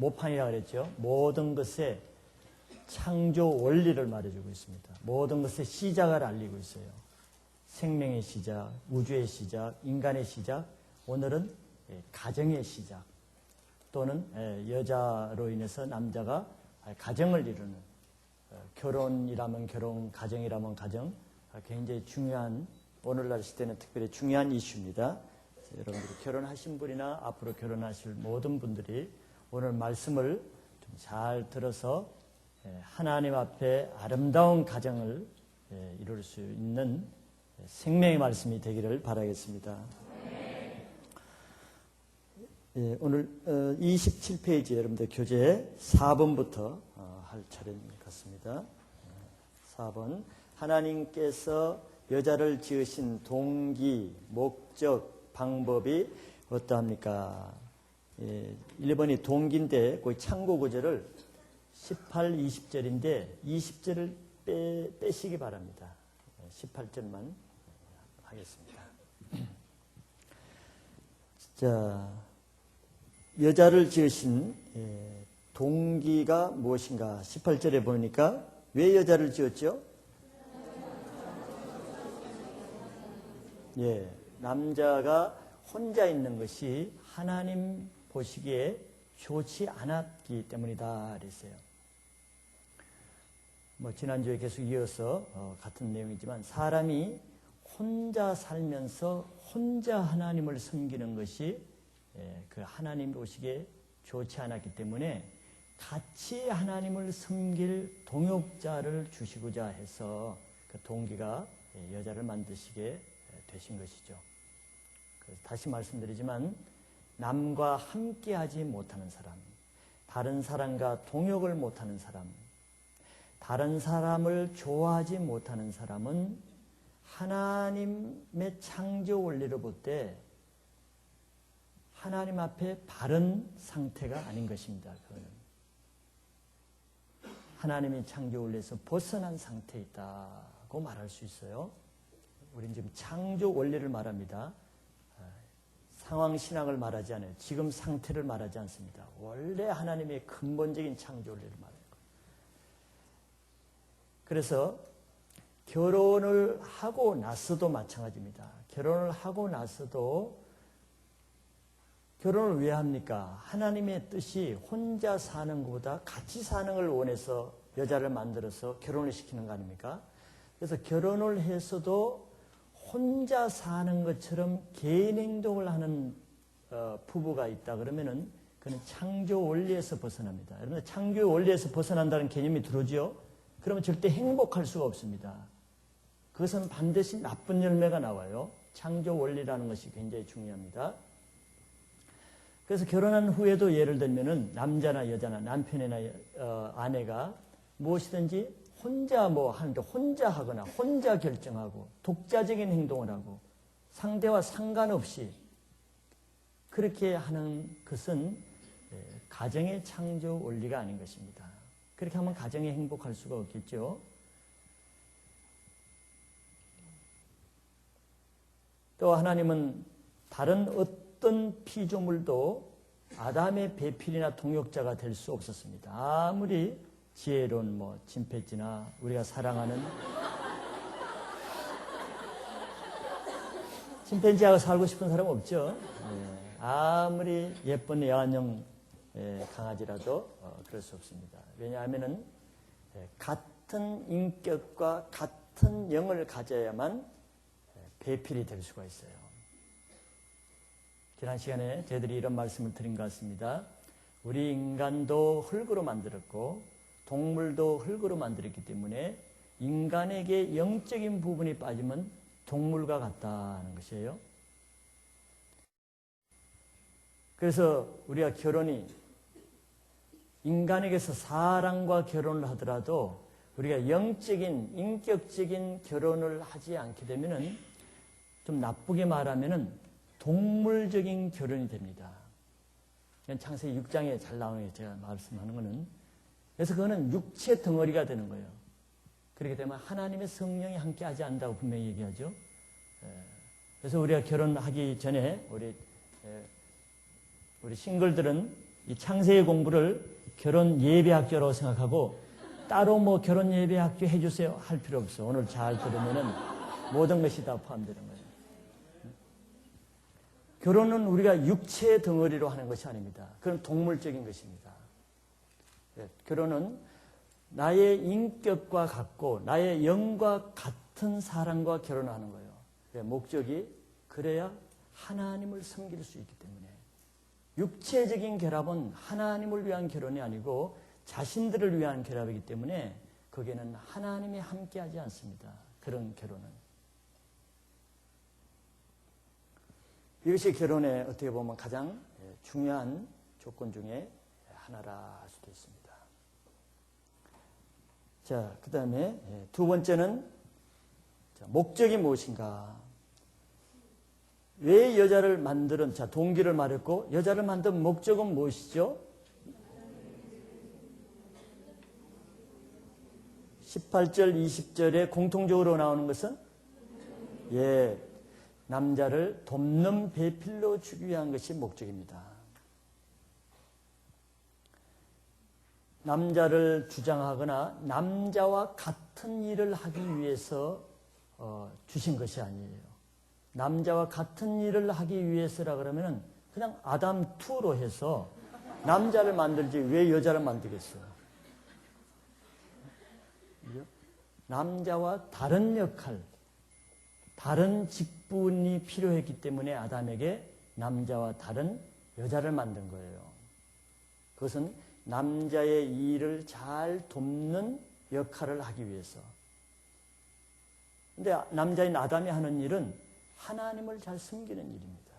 모판이라고 그랬죠. 모든 것의 창조 원리를 말해주고 있습니다. 모든 것의 시작을 알리고 있어요. 생명의 시작, 우주의 시작, 인간의 시작, 오늘은 가정의 시작, 또는 여자로 인해서 남자가 가정을 이루는, 결혼이라면 결혼, 가정이라면 가정, 굉장히 중요한, 오늘날 시대는 특별히 중요한 이슈입니다. 여러분들이 결혼하신 분이나 앞으로 결혼하실 모든 분들이 오늘 말씀을 좀 잘 들어서 하나님 앞에 아름다운 가정을 이룰 수 있는 생명의 말씀이 되기를 바라겠습니다. 오늘 27페이지 여러분들 교재 4번부터 할 차례인 것 같습니다. 4번, 하나님께서 여자를 지으신 동기, 목적, 방법이 어떠합니까? 1번이 동기인데 그 참고 구절을 18, 20절인데 20절을 빼시기 바랍니다. 18절만 하겠습니다. 자, 여자를 지으신 동기가 무엇인가? 18절에 보니까 왜 여자를 지었죠? 남자가 혼자 있는 것이 하나님 보시기에 좋지 않았기 때문이다 그랬어요. 지난주에 계속 이어서 같은 내용이지만 사람이 혼자 살면서 혼자 하나님을 섬기는 것이 그 하나님 보시기에 좋지 않았기 때문에 같이 하나님을 섬길 동역자를 주시고자 해서 그 동기가 여자를 만드시게 되신 것이죠. 다시 말씀드리지만 남과 함께하지 못하는 사람, 다른 사람과 동역을 못하는 사람, 다른 사람을 좋아하지 못하는 사람은 하나님의 창조 원리를 볼 때 하나님 앞에 바른 상태가 아닌 것입니다. 그거는 하나님의 창조 원리에서 벗어난 상태에 있다고 말할 수 있어요. 우리는 지금 창조 원리를 말합니다. 상황 신학을 말하지 않아요. 지금 상태를 말하지 않습니다. 원래 하나님의 근본적인 창조 원리를 말해요. 그래서 결혼을 하고 나서도 마찬가지입니다. 결혼을 하고 나서도 결혼을 왜 합니까? 하나님의 뜻이 혼자 사는 것보다 같이 사는 걸 원해서 여자를 만들어서 결혼을 시키는 거 아닙니까? 그래서 결혼을 해서도 혼자 사는 것처럼 개인 행동을 하는 부부가 있다 그러면은 그는 창조 원리에서 벗어납니다. 여러분, 창조 원리에서 벗어난다는 개념이 들어오죠? 그러면 절대 행복할 수가 없습니다. 그것은 반드시 나쁜 열매가 나와요. 창조 원리라는 것이 굉장히 중요합니다. 그래서 결혼한 후에도 예를 들면은 남자나 여자나 남편이나 아내가 무엇이든지 혼자 하는데 혼자 하거나 혼자 결정하고 독자적인 행동을 하고 상대와 상관없이 그렇게 하는 것은 가정의 창조 원리가 아닌 것입니다. 그렇게 하면 가정이 행복할 수가 없겠죠. 또 하나님은 다른 어떤 피조물도 아담의 배필이나 동역자가 될 수 없었습니다. 아무리 지혜로운 침팬지나 우리가 사랑하는 침팬지하고 살고 싶은 사람 없죠. 아무리 예쁜 애완용 강아지라도 그럴 수 없습니다. 왜냐하면은 같은 인격과 같은 영을 가져야만 배필이 될 수가 있어요. 지난 시간에 저희들이 이런 말씀을 드린 것 같습니다. 우리 인간도 흙으로 만들었고 동물도 흙으로 만들었기 때문에 인간에게 영적인 부분이 빠지면 동물과 같다는 것이에요. 그래서 우리가 결혼이 인간에게서 사람과 결혼을 하더라도 우리가 영적인, 인격적인 결혼을 하지 않게 되면은 좀 나쁘게 말하면은 동물적인 결혼이 됩니다. 창세기 6장에 잘 나오는 제가 말씀하는 거는. 그래서 그거는 육체 덩어리가 되는 거예요. 그렇게 되면 하나님의 성령이 함께 하지 않는다고 분명히 얘기하죠. 그래서 우리가 결혼하기 전에 우리 싱글들은 이 창세기 공부를 결혼 예배학교라고 생각하고 따로 뭐 결혼 예배학교 해주세요 할 필요 없어. 오늘 잘 들으면은 모든 것이 다 포함되는 거예요. 결혼은 우리가 육체 덩어리로 하는 것이 아닙니다. 그건 동물적인 것입니다. 결혼은 나의 인격과 같고 나의 영과 같은 사람과 결혼하는 거예요. 목적이 그래야 하나님을 섬길 수 있기 때문에. 육체적인 결합은 하나님을 위한 결혼이 아니고 자신들을 위한 결합이기 때문에 거기에는 하나님이 함께하지 않습니다. 그런 결혼은. 이것이 결혼의 어떻게 보면 가장 중요한 조건 중에 하나라 할 수도 있습니다. 자, 그 다음에 두 번째는 목적이 무엇인가? 왜 여자를 만드는, 자, 동기를 말했고, 여자를 만든 목적은 무엇이죠? 18절, 20절에 공통적으로 나오는 것은? 남자를 돕는 배필로 주기 위한 것이 목적입니다. 남자를 주장하거나 남자와 같은 일을 하기 위해서 주신 것이 아니에요. 남자와 같은 일을 하기 위해서라 그러면 그냥 아담 2로 해서 남자를 만들지 왜 여자를 만들겠어요? 남자와 다른 역할, 다른 직분이 필요했기 때문에 아담에게 남자와 다른 여자를 만든 거예요. 그것은 남자의 일을 잘 돕는 역할을 하기 위해서. 근데 남자인 아담이 하는 일은 하나님을 잘 섬기는 일입니다.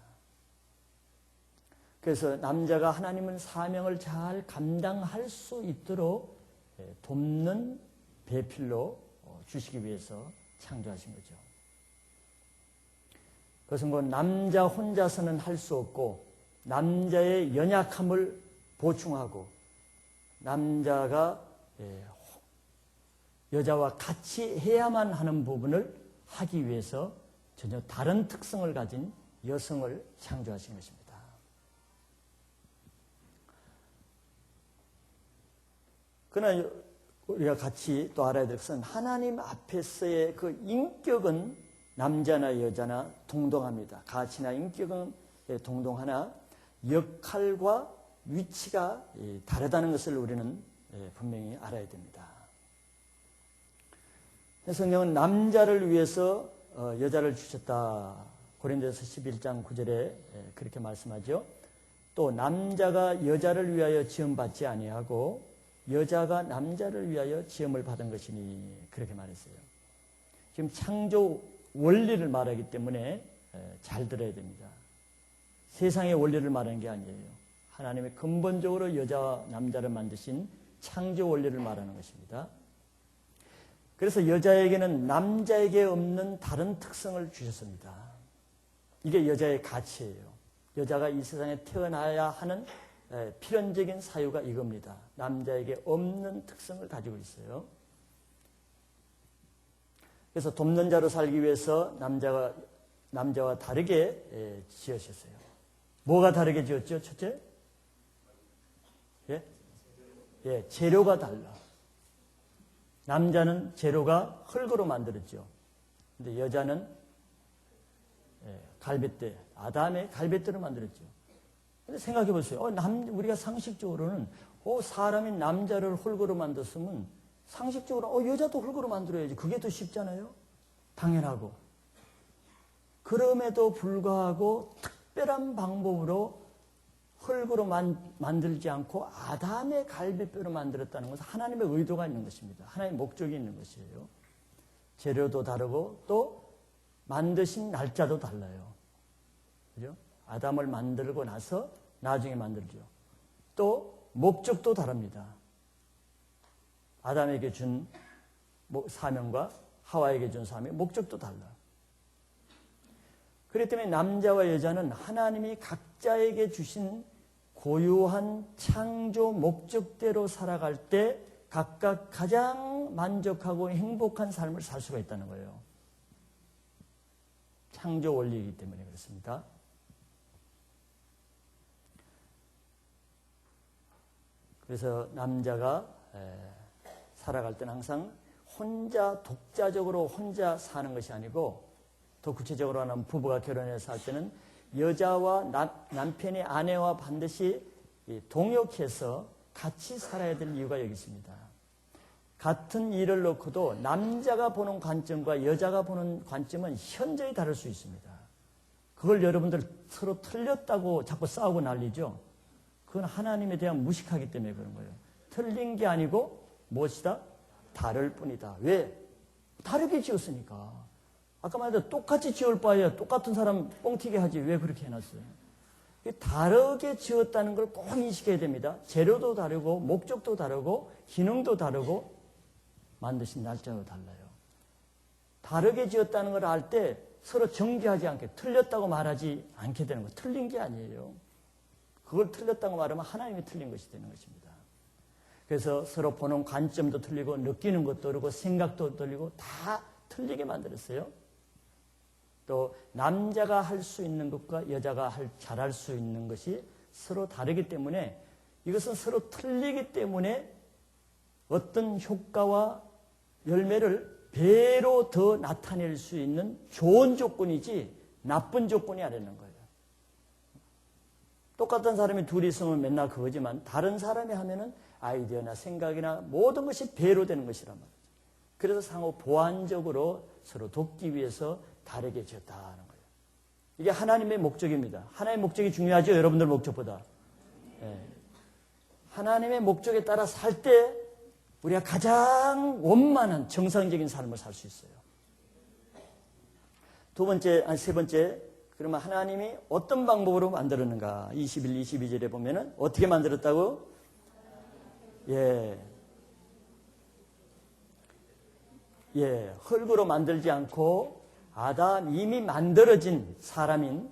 그래서 남자가 하나님의 사명을 잘 감당할 수 있도록 돕는 배필로 주시기 위해서 창조하신 거죠. 그것은 뭐 남자 혼자서는 할 수 없고 남자의 연약함을 보충하고 남자가 여자와 같이 해야만 하는 부분을 하기 위해서 전혀 다른 특성을 가진 여성을 창조하신 것입니다. 그러나 우리가 같이 또 알아야 될 것은 하나님 앞에서의 그 인격은 남자나 여자나 동등합니다. 가치나 인격은 동등하나 역할과 위치가 다르다는 것을 우리는 분명히 알아야 됩니다. 성경은 남자를 위해서 여자를 주셨다. 고린도서 11장 9절에 그렇게 말씀하죠. 또 남자가 여자를 위하여 지음받지 아니하고 여자가 남자를 위하여 지음을 받은 것이니 그렇게 말했어요. 지금 창조 원리를 말하기 때문에 잘 들어야 됩니다. 세상의 원리를 말하는 게 아니에요. 하나님의 근본적으로 여자와 남자를 만드신 창조 원리를 말하는 것입니다. 그래서 여자에게는 남자에게 없는 다른 특성을 주셨습니다. 이게 여자의 가치예요. 여자가 이 세상에 태어나야 하는 필연적인 사유가 이겁니다. 남자에게 없는 특성을 가지고 있어요. 그래서 돕는 자로 살기 위해서 남자와 다르게 지으셨어요. 뭐가 다르게 지었죠? 첫째? 재료가 달라. 남자는 재료가 흙으로 만들었죠. 근데 여자는 갈빗대, 아담의 갈빗대로 만들었죠. 근데 생각해 보세요. 우리가 상식적으로는 사람이 남자를 흙으로 만들었으면 상식적으로 여자도 흙으로 만들어야지. 그게 더 쉽잖아요. 당연하고. 그럼에도 불구하고 특별한 방법으로 흙으로 만들지 않고 아담의 갈빗뼈로 만들었다는 것은 하나님의 의도가 있는 것입니다. 하나님의 목적이 있는 것이에요. 재료도 다르고 또 만드신 날짜도 달라요. 그죠? 아담을 만들고 나서 나중에 만들죠. 또 목적도 다릅니다. 아담에게 준 사명과 하와에게 준 사명, 목적도 달라. 그렇기 때문에 남자와 여자는 하나님이 각자에게 주신 고유한 창조 목적대로 살아갈 때 각각 가장 만족하고 행복한 삶을 살 수가 있다는 거예요. 창조 원리이기 때문에 그렇습니다. 그래서 남자가 살아갈 때는 항상 혼자 독자적으로 혼자 사는 것이 아니고, 더 구체적으로 하면 부부가 결혼해서 살 때는 여자와 남편이 아내와 반드시 동역해서 같이 살아야 될 이유가 여기 있습니다. 같은 일을 놓고도 남자가 보는 관점과 여자가 보는 관점은 현저히 다를 수 있습니다. 그걸 여러분들 서로 틀렸다고 자꾸 싸우고 난리죠. 그건 하나님에 대한 무식하기 때문에 그런 거예요. 틀린 게 아니고 무엇이다? 다를 뿐이다. 왜? 다르게 지었으니까. 아까 말했던 똑같이 지을 바에야 똑같은 사람 뻥튀기 하지 왜 그렇게 해놨어요? 다르게 지었다는 걸 꼭 인식해야 됩니다. 재료도 다르고 목적도 다르고 기능도 다르고 만드신 날짜도 달라요. 다르게 지었다는 걸 알 때 서로 정죄하지 않게, 틀렸다고 말하지 않게 되는 거예요. 틀린 게 아니에요. 그걸 틀렸다고 말하면 하나님이 틀린 것이 되는 것입니다. 그래서 서로 보는 관점도 틀리고 느끼는 것도 다르고 생각도 틀리고 다 틀리게 만들었어요. 또 남자가 할 수 있는 것과 여자가 잘할 수 있는 것이 서로 다르기 때문에, 이것은 서로 틀리기 때문에 어떤 효과와 열매를 배로 더 나타낼 수 있는 좋은 조건이지 나쁜 조건이 아니라는 거예요. 똑같은 사람이 둘이 있으면 맨날 그거지만 다른 사람이 하면은 아이디어나 생각이나 모든 것이 배로 되는 것이란 말이죠. 그래서 상호 보완적으로 서로 돕기 위해서 다르게 지었다는 거예요. 이게 하나님의 목적입니다. 하나님의 목적이 중요하죠, 여러분들 목적보다. 하나님의 목적에 따라 살 때 우리가 가장 원만한 정상적인 삶을 살 수 있어요. 세 번째, 그러면 하나님이 어떤 방법으로 만들었는가? 21, 22절에 보면은 어떻게 만들었다고? 흙으로 만들지 않고 이미 만들어진 사람인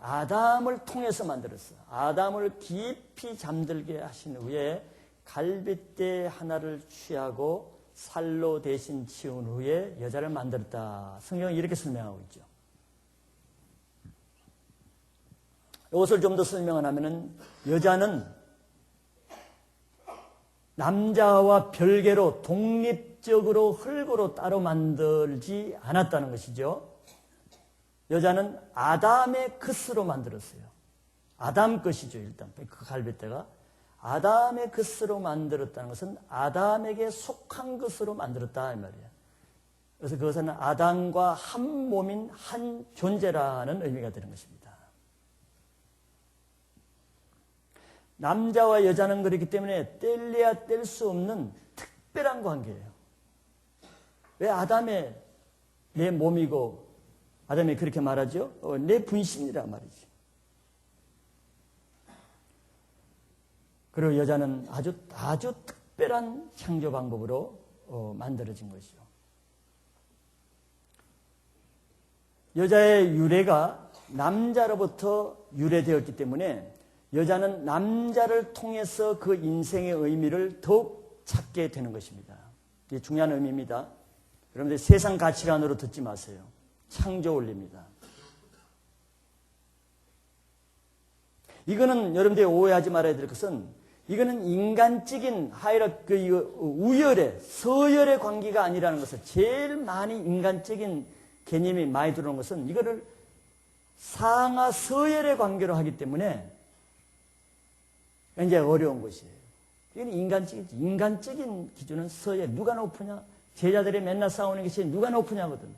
아담을 통해서 만들었어요. 아담을 깊이 잠들게 하신 후에 갈빗대 하나를 취하고 살로 대신 치운 후에 여자를 만들었다. 성경은 이렇게 설명하고 있죠. 이것을 좀 더 설명을 하면은, 여자는 남자와 별개로 독립적으로 흙으로 따로 만들지 않았다는 것이죠. 여자는 아담의 것으로 만들었어요. 아담 것이죠, 일단. 그 갈빗대가. 아담의 것으로 만들었다는 것은 아담에게 속한 것으로 만들었다, 이 말이에요. 그래서 그것은 아담과 한 몸인 한 존재라는 의미가 되는 것입니다. 남자와 여자는 그렇기 때문에 뗄래야 뗄 수 없는 특별한 관계예요. 왜? 아담의 내 몸이고, 아담이 그렇게 말하죠? 내 분신이란 말이죠. 그리고 여자는 아주 특별한 창조 방법으로 만들어진 것이죠. 여자의 유래가 남자로부터 유래되었기 때문에 여자는 남자를 통해서 그 인생의 의미를 더욱 찾게 되는 것입니다. 이게 중요한 의미입니다. 여러분들 세상 가치관으로 듣지 마세요. 창조 원리입니다. 이거는 여러분들이 오해하지 말아야 될 것은, 이거는 인간적인 우열의 서열의 관계가 아니라는 것을, 제일 많이 인간적인 개념이 많이 들어오는 것은 이거를 상하 서열의 관계로 하기 때문에 굉장히 어려운 것이에요. 이건 인간적인 기준은 서열. 누가 높으냐? 제자들이 맨날 싸우는 것이 누가 높으냐거든.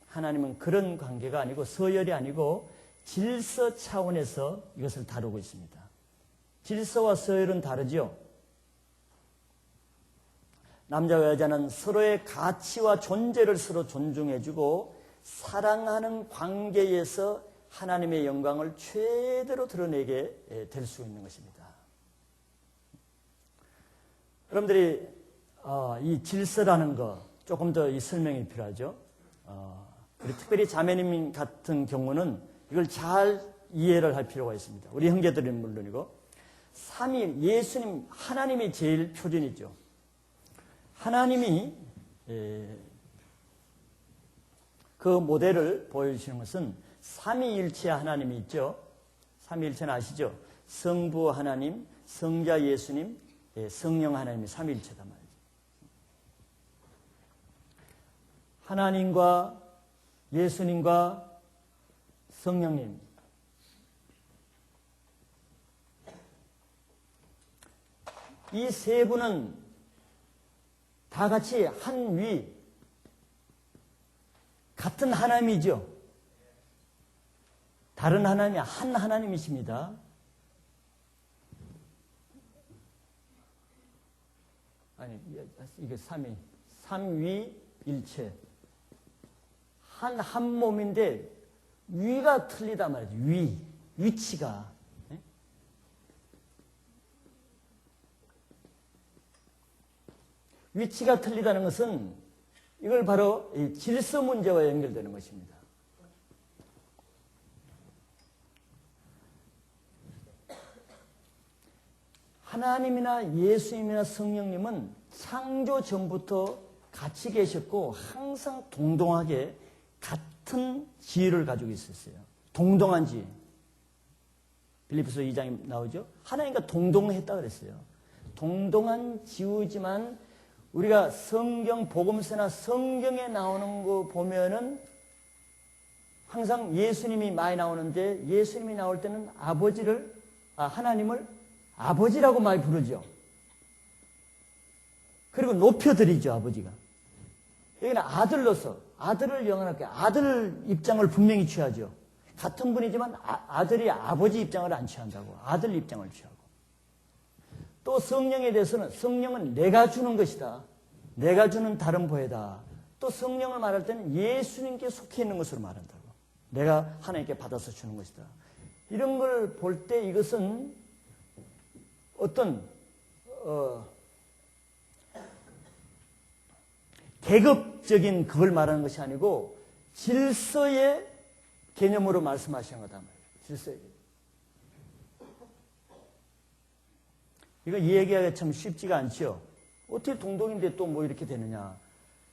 하나님은 그런 관계가 아니고, 서열이 아니고 질서 차원에서 이것을 다루고 있습니다. 질서와 서열은 다르죠. 남자와 여자는 서로의 가치와 존재를 서로 존중해주고 사랑하는 관계에서 하나님의 영광을 최대로 드러내게 될 수 있는 것입니다. 여러분들이 이 질서라는 거 조금 더 이 설명이 필요하죠. 우리 특별히 자매님 같은 경우는 이걸 잘 이해를 할 필요가 있습니다. 우리 형제들은 물론이고, 삼위 예수님, 하나님이 제일 표준이죠. 하나님이 그 모델을 보여주시는 것은 삼위일체 하나님이 있죠. 삼위일체는 아시죠? 성부 하나님, 성자 예수님, 성령 하나님의 삼위일체다 말이죠. 하나님과 예수님과 성령님, 이 세 분은 다 같이 한 위, 같은 하나님이죠. 다른 하나님이 한 하나님이십니다. 아니, 이게 삼위일체. 한 몸인데 위가 틀리다 말이죠. 위치가. 위치가 틀리다는 것은 이걸 바로 질서 문제와 연결되는 것입니다. 하나님이나 예수님이나 성령님은 창조 전부터 같이 계셨고 항상 동등하게 같은 지혜를 가지고 있었어요. 동등한 지혜. 빌립보서 2장에 나오죠. 하나님과 동등했다 그랬어요. 동등한 지혜지만 우리가 성경 복음서나 성경에 나오는 거 보면은 항상 예수님이 많이 나오는데 예수님이 나올 때는 하나님을 아버지라고 많이 부르죠. 그리고 높여드리죠, 아버지가. 여기는 아들로서 아들을 영원하게 아들 입장을 분명히 취하죠. 같은 분이지만 아들이 아버지 입장을 안 취한다고. 아들 입장을 취하고. 또 성령에 대해서는 성령은 내가 주는 것이다. 내가 주는 다른 보혜다. 또 성령을 말할 때는 예수님께 속해 있는 것으로 말한다고. 내가 하나님께 받아서 주는 것이다. 이런 걸 볼 때 이것은 어떤 계급적인 그걸 말하는 것이 아니고 질서의 개념으로 말씀하시는 거다 말이에요. 질서의 개념. 이거 이해하기가 참 쉽지가 않죠. 어떻게 동동인데 또 뭐 이렇게 되느냐.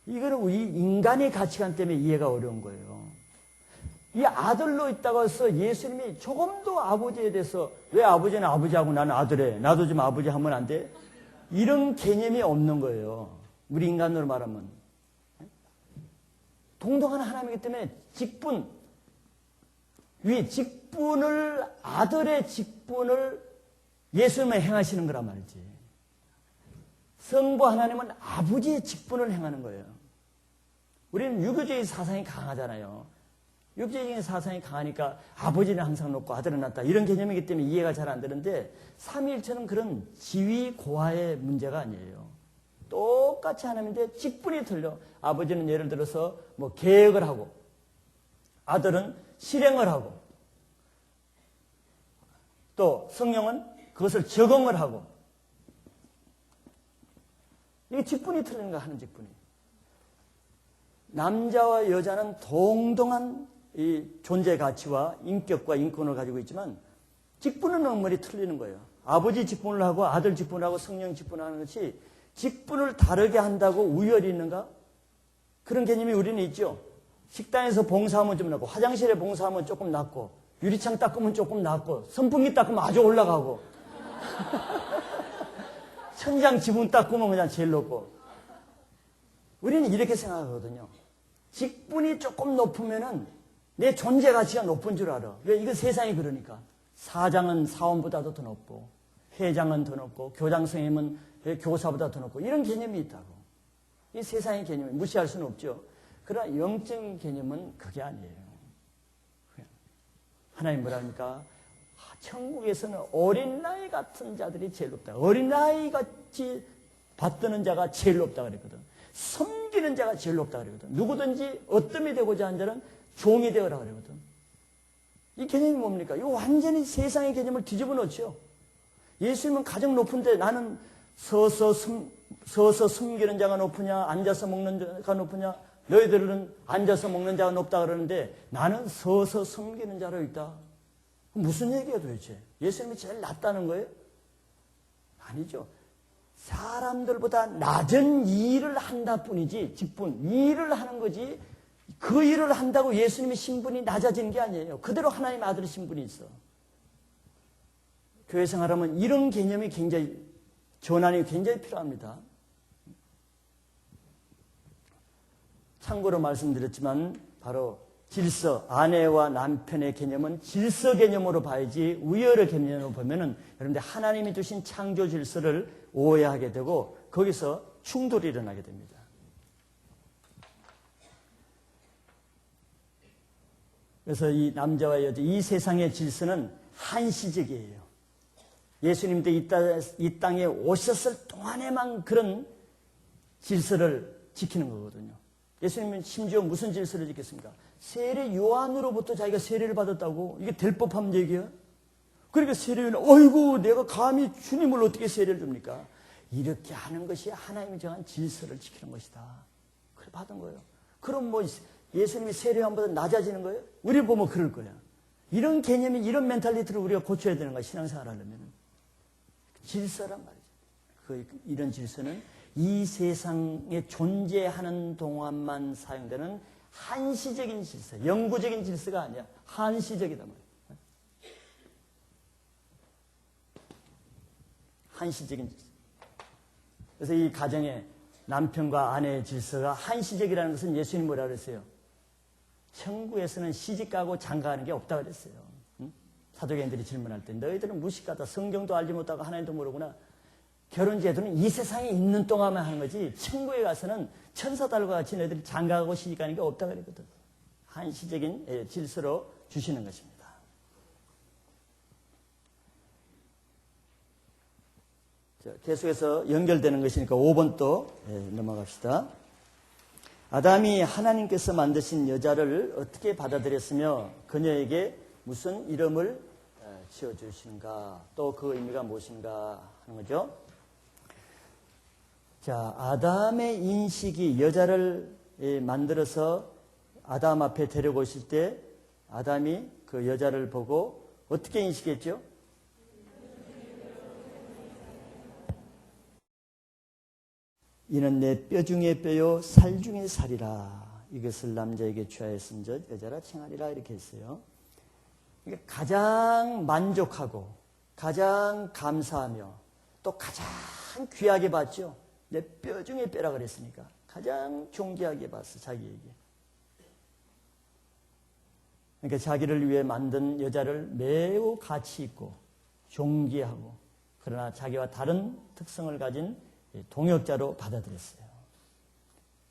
이거는 우리 인간의 가치관 때문에 이해가 어려운 거예요. 이 아들로 있다고 해서 예수님이 조금도 아버지에 대해서 왜 아버지는 아버지하고 나는 아들해. 나도 좀 아버지 하면 안 돼? 이런 개념이 없는 거예요. 우리 인간으로 말하면. 동등한 하나님이기 때문에 아들의 직분을 예수님은 행하시는 거란 말이지. 성부 하나님은 아버지의 직분을 행하는 거예요. 우리는 유교적인 사상이 강하잖아요. 유교적인 사상이 강하니까 아버지는 항상 높고 아들은 낮다. 이런 개념이기 때문에 이해가 잘 안 되는데 삼위일체는 그런 지위 고하의 문제가 아니에요. 똑같이 하나님인데 직분이 틀려. 아버지는 예를 들어서 뭐 계획을 하고 아들은 실행을 하고 또 성령은 그것을 적응을 하고 이게 직분이 틀린 거 하는 직분이. 남자와 여자는 동등한 이 존재 가치와 인격과 인권을 가지고 있지만 직분은 엄밀히 틀리는 거예요. 아버지 직분을 하고 아들 직분을 하고 성령 직분을 하는 것이 직분을 다르게 한다고 우열이 있는가? 그런 개념이 우리는 있죠. 식당에서 봉사하면 좀 낮고 화장실에 봉사하면 조금 낮고 유리창 닦으면 조금 낮고 선풍기 닦으면 아주 올라가고 천장 지붕 닦으면 그냥 제일 높고. 우리는 이렇게 생각하거든요. 직분이 조금 높으면은 내 존재 가치가 높은 줄 알아. 왜? 이거 세상이 그러니까. 사장은 사원보다도 더 높고 회장은 더 높고 교장 선생님은 교사보다 더 높고 이런 개념이 있다고. 이 세상의 개념을 무시할 수는 없죠. 그러나 영적인 개념은 그게 아니에요. 하나님 뭐라 합니까? 천국에서는 어린아이 같은 자들이 제일 높다. 어린아이 같이 받드는 자가 제일 높다 그랬거든. 섬기는 자가 제일 높다 그랬거든. 누구든지 어뜸이 되고자 한 자는 종이 되어라 그랬거든. 이 개념이 뭡니까? 이거 완전히 세상의 개념을 뒤집어 놓죠. 예수님은 가장 높은데 나는 서서 숨기는 자가 높으냐 앉아서 먹는 자가 높으냐 너희들은 앉아서 먹는 자가 높다 그러는데 나는 서서 숨기는 자로 있다. 무슨 얘기야 도대체? 예수님이 제일 낫다는 거예요? 아니죠. 사람들보다 낮은 일을 한다 뿐이지 직분, 일을 하는 거지 그 일을 한다고 예수님의 신분이 낮아지는 게 아니에요. 그대로 하나님의 아들의 신분이 있어. 교회 생활하면 이런 개념이 굉장히, 전환이 굉장히 필요합니다. 참고로 말씀드렸지만 바로 질서, 아내와 남편의 개념은 질서 개념으로 봐야지 우열의 개념으로 보면은 여러분들 하나님이 주신 창조 질서를 오해하게 되고 거기서 충돌이 일어나게 됩니다. 그래서 이 남자와 여자, 이 세상의 질서는 한시적이에요. 예수님도 이 땅에 오셨을 동안에만 그런 질서를 지키는 거거든요. 예수님은 심지어 무슨 질서를 지켰습니까? 세례 요한으로부터 자기가 세례를 받았다고. 이게 될 법한 얘기야? 그러니까 세례 요한, 어이구 내가 감히 주님을 어떻게 세례를 줍니까? 이렇게 하는 것이 하나님이 정한 질서를 지키는 것이다. 그래 받은 거예요. 그럼 뭐 예수님이 세례 요한보다 낮아지는 거예요? 우리 보면 그럴 거야. 이런 개념이, 이런 멘탈리티를 우리가 고쳐야 되는 거야. 신앙생활 하려면. 질서란 말이죠. 이런 질서는 이 세상에 존재하는 동안만 사용되는 한시적인 질서, 영구적인 질서가 아니야. 한시적이단 말이야. 한시적인 질서. 그래서 이 가정의 남편과 아내의 질서가 한시적이라는 것은 예수님이 뭐라 그랬어요? 천국에서는 시집가고 장가가는 게 없다 그랬어요. 응? 사도계인들이 질문할 때 너희들은 무식하다, 성경도 알지 못하고 하나님도 모르구나. 결혼 제도는 이 세상에 있는 동안만 하는 거지 천국에 가서는 천사들과 같이 너희들이 장가가고 시집가는 게 없다 그랬거든. 한시적인 질서로 주시는 것입니다. 자, 계속해서 연결되는 것이니까 5번 또 넘어갑시다. 아담이 하나님께서 만드신 여자를 어떻게 받아들였으며 그녀에게 무슨 이름을 지어주신가, 또 그 의미가 무엇인가 하는 거죠. 자, 아담의 인식이 여자를 만들어서 아담 앞에 데리고 오실 때 아담이 그 여자를 보고 어떻게 인식했죠? 이는 내 뼈 중에 뼈요 살 중에 살이라. 이것을 남자에게 취하였은 즉 여자라 칭하리라. 이렇게 했어요. 그러니까 가장 만족하고 가장 감사하며 또 가장 귀하게 봤죠. 내 뼈 중에 뼈라 그랬으니까 가장 존귀하게 봤어, 자기에게. 그러니까 자기를 위해 만든 여자를 매우 가치 있고 존귀하고 그러나 자기와 다른 특성을 가진 동역자로 받아들였어요.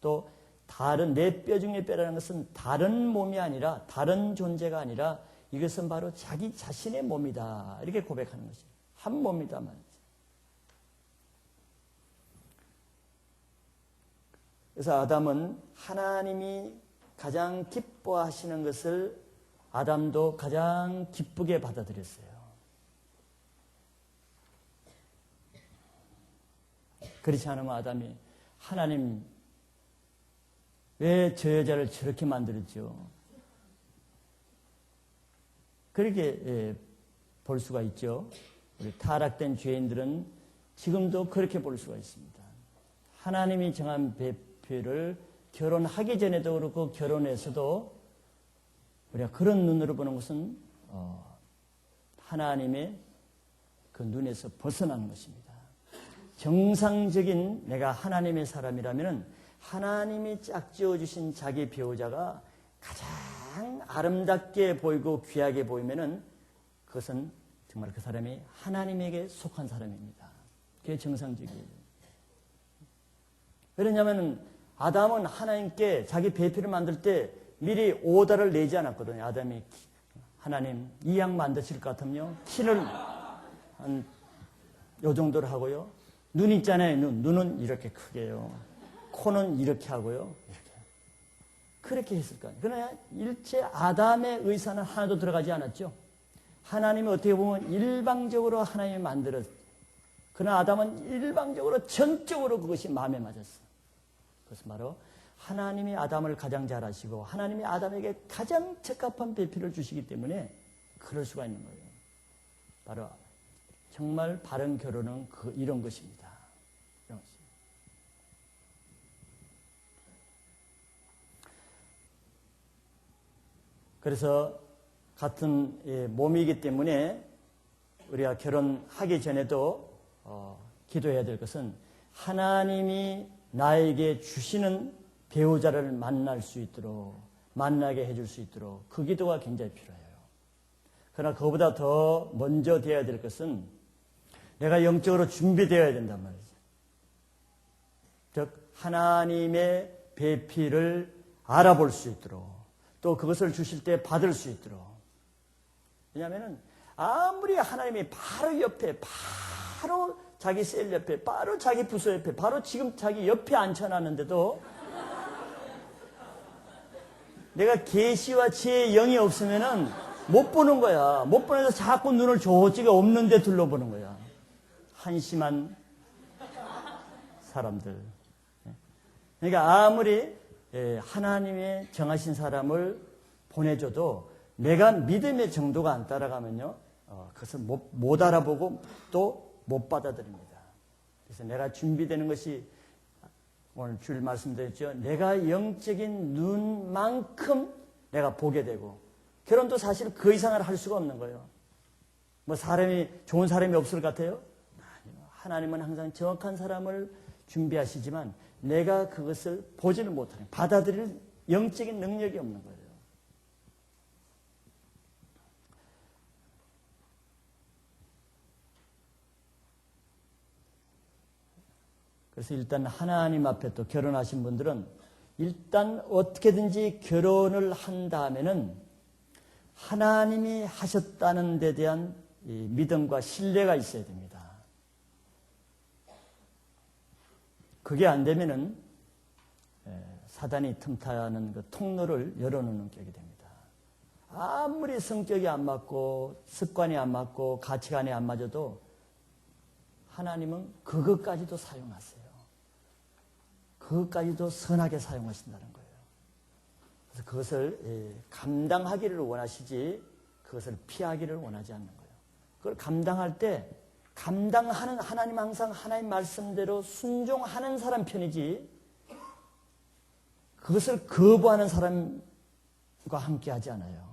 또 다른, 내 뼈 중에 뼈라는 것은 다른 몸이 아니라, 다른 존재가 아니라 이것은 바로 자기 자신의 몸이다. 이렇게 고백하는 것이죠. 한 몸이다 말이죠. 그래서 아담은 하나님이 가장 기뻐하시는 것을 아담도 가장 기쁘게 받아들였어요. 그렇지 않으면 아담이 하나님 왜 저 여자를 저렇게 만들었죠? 그렇게 볼 수가 있죠. 우리 타락된 죄인들은 지금도 그렇게 볼 수가 있습니다. 하나님이 정한 배필을 결혼하기 전에도 그렇고 결혼해서도 우리가 그런 눈으로 보는 것은 하나님의 그 눈에서 벗어나는 것입니다. 정상적인 내가 하나님의 사람이라면 하나님이 짝지어 주신 자기 배우자가 가장 아름답게 보이고 귀하게 보이면은 그것은 정말 그 사람이 하나님에게 속한 사람입니다. 그게 정상적이에요. 왜냐하면 아담은 하나님께 자기 배필을 만들 때 미리 오더를 내지 않았거든요. 아담이 하나님 이 양 만드실 것 같으면요 키를 한 요 정도로 하고요. 눈 있잖아요. 눈은 이렇게 크게요. 코는 이렇게 하고요. 이렇게. 그렇게 했을 거예요. 그러나 일체 아담의 의사는 하나도 들어가지 않았죠. 하나님이 어떻게 보면 일방적으로 하나님이 만들었어요. 그러나 아담은 일방적으로 전적으로 그것이 마음에 맞았어요. 그것은 바로 하나님이 아담을 가장 잘 아시고 하나님이 아담에게 가장 적합한 배필을 주시기 때문에 그럴 수가 있는 거예요. 바로 정말 바른 결혼은 이런 것입니다. 이런 것입니다. 그래서 같은 몸이기 때문에 우리가 결혼하기 전에도 기도해야 될 것은 하나님이 나에게 주시는 배우자를 만날 수 있도록, 만나게 해줄 수 있도록 그 기도가 굉장히 필요해요. 그러나 그보다 더 먼저 되어야 될 것은 내가 영적으로 준비되어야 된단 말이죠. 즉 하나님의 배필을 알아볼 수 있도록, 또 그것을 주실 때 받을 수 있도록. 왜냐하면 아무리 하나님이 바로 옆에, 바로 자기 셀 옆에, 바로 자기 부서 옆에, 바로 지금 자기 옆에 앉혀놨는데도 내가 계시와 지혜의 영이 없으면은 못 보는 거야. 못 보면서 자꾸 눈을 조지가 없는 데 둘러보는 거야. 한심한 사람들. 그러니까 아무리 하나님의 정하신 사람을 보내줘도 내가 믿음의 정도가 안 따라가면요, 그것을 못 알아보고 또 못 받아들입니다. 그래서 내가 준비되는 것이 오늘 주일 말씀드렸죠. 내가 영적인 눈만큼 내가 보게 되고, 결혼도 사실 그 이상을 할 수가 없는 거예요. 뭐 좋은 사람이 없을 것 같아요? 아니요. 하나님은 항상 정확한 사람을 준비하시지만 내가 그것을 보지는 못하는, 받아들일 영적인 능력이 없는 거예요. 그래서 일단 하나님 앞에 또 결혼하신 분들은 일단 어떻게든지 결혼을 한 다음에는 하나님이 하셨다는 데 대한 이 믿음과 신뢰가 있어야 됩니다. 그게 안 되면은 사단이 틈타는 그 통로를 열어놓는 격이 됩니다. 아무리 성격이 안 맞고 습관이 안 맞고 가치관이 안 맞아도 하나님은 그것까지도 사용하세요. 그것까지도 선하게 사용하신다는 거예요. 그래서 그것을 감당하기를 원하시지 그것을 피하기를 원하지 않는 거예요. 그걸 감당할 때 감당하는, 하나님 항상 하나님 말씀대로 순종하는 사람 편이지 그것을 거부하는 사람과 함께 하지 않아요.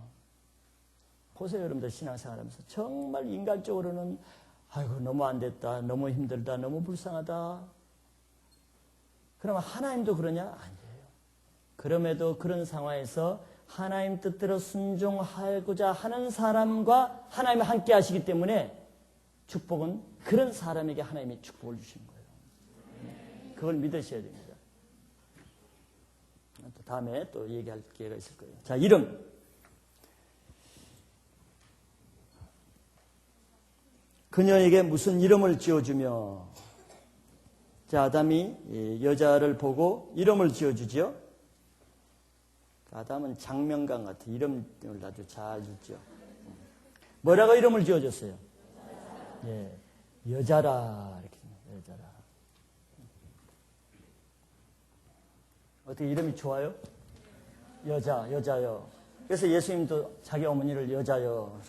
보세요, 여러분들 신앙생활하면서 정말 인간적으로는 아이고 너무 안 됐다, 너무 힘들다, 너무 불쌍하다. 그러면 하나님도 그러냐? 아니에요. 그럼에도 그런 상황에서 하나님 뜻대로 순종하고자 하는 사람과 하나님이 함께 하시기 때문에 축복은 그런 사람에게 하나님이 축복을 주시는 거예요. 그걸 믿으셔야 됩니다. 다음에 또 얘기할 기회가 있을 거예요. 자, 이름. 그녀에게 무슨 이름을 지어주며, 자, 아담이 여자를 보고 이름을 지어주죠. 아담은 장명강 같은 이름을 아주 잘 짓죠. 뭐라고 이름을 지어줬어요? 예, 여자라, 이렇게 여자라. 어떻게 이름이 좋아요? 여자요. 그래서 예수님도 자기 어머니를 여자요.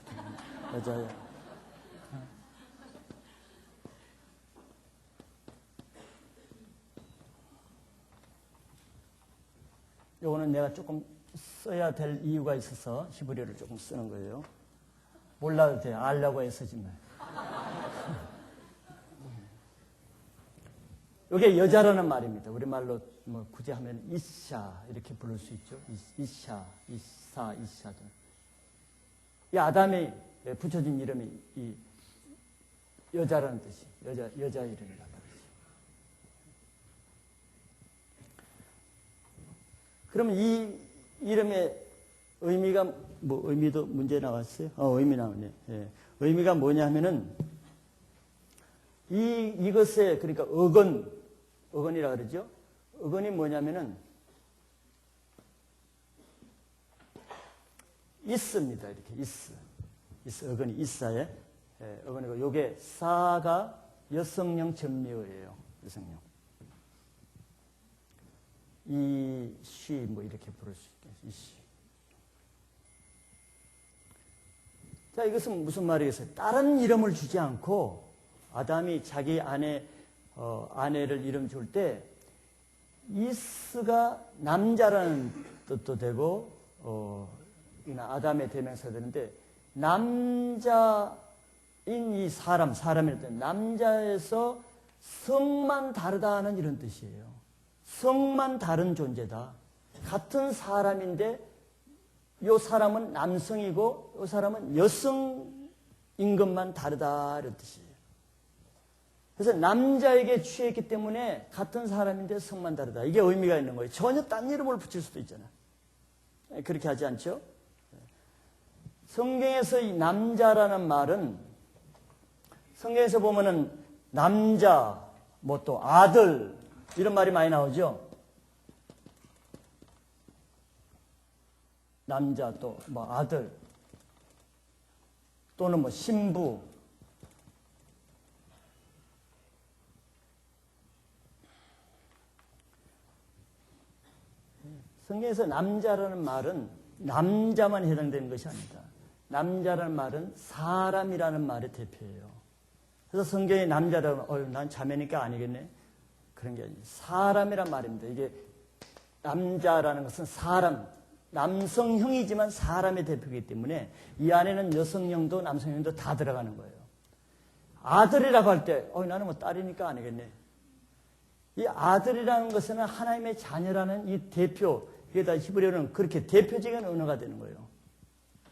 여자요. 요거는 내가 조금 써야 될 이유가 있어서 히브리어를 조금 쓰는 거예요. 몰라도 돼. 알라고 해서 쓰지 마. 이게 여자라는 말입니다. 우리말로 뭐 굳이 하면 이샤 이렇게 부를 수 있죠. 이샤, 이사, 이샤. 이 아담이 붙여진 이름이 이 여자라는 뜻이 여자 이름이란 말이죠. 그러면 이 이름의 의미가 뭐 의미도 문제 나왔어요? 의미 나오네. 예. 의미가 뭐냐 하면은 이것에 그러니까 어건이라 그러죠. 어건이 뭐냐면은 있습니다. 이렇게 있어 어건이 있사에 어건이고 요게 사가 여성령 전미어예요. 여성령. 이쉬 뭐 이렇게 부를 수 있겠어요. 이쉬. 자, 이것은 무슨 말이겠어요? 다른 이름을 주지 않고 아담이 자기 아내를 이름 줄 때 이스가 남자라는 뜻도 되고 아담의 대명사가 되는데 남자 이 사람이랄 때 남자에서 성만 다르다는 이런 뜻이에요. 성만 다른 존재다. 같은 사람인데 이 사람은 남성이고 이 사람은 여성인 것만 다르다 이런 뜻이에요. 그래서 남자에게 취했기 때문에 같은 사람인데 성만 다르다. 이게 의미가 있는 거예요. 전혀 딴 이름을 붙일 수도 있잖아요. 그렇게 하지 않죠? 성경에서 이 남자라는 말은 성경에서 보면은 남자, 뭐 또 아들 이런 말이 많이 나오죠. 남자 또 뭐 아들 또는 뭐 신부 성경에서 남자라는 말은 남자만 해당되는 것이 아니다. 남자라는 말은 사람이라는 말의 대표예요. 그래서 성경에 남자라면 난 자매니까 아니겠네. 그런 게 아니에요. 사람이란 말입니다. 이게 남자라는 것은 사람, 남성형이지만 사람의 대표이기 때문에 이 안에는 여성형도 남성형도 다 들어가는 거예요. 아들이라고 할 때 나는 뭐 딸이니까 아니겠네. 이 아들이라는 것은 하나님의 자녀라는 이 대표, 이게 다 히브리어는 그렇게 대표적인 언어가 되는 거예요.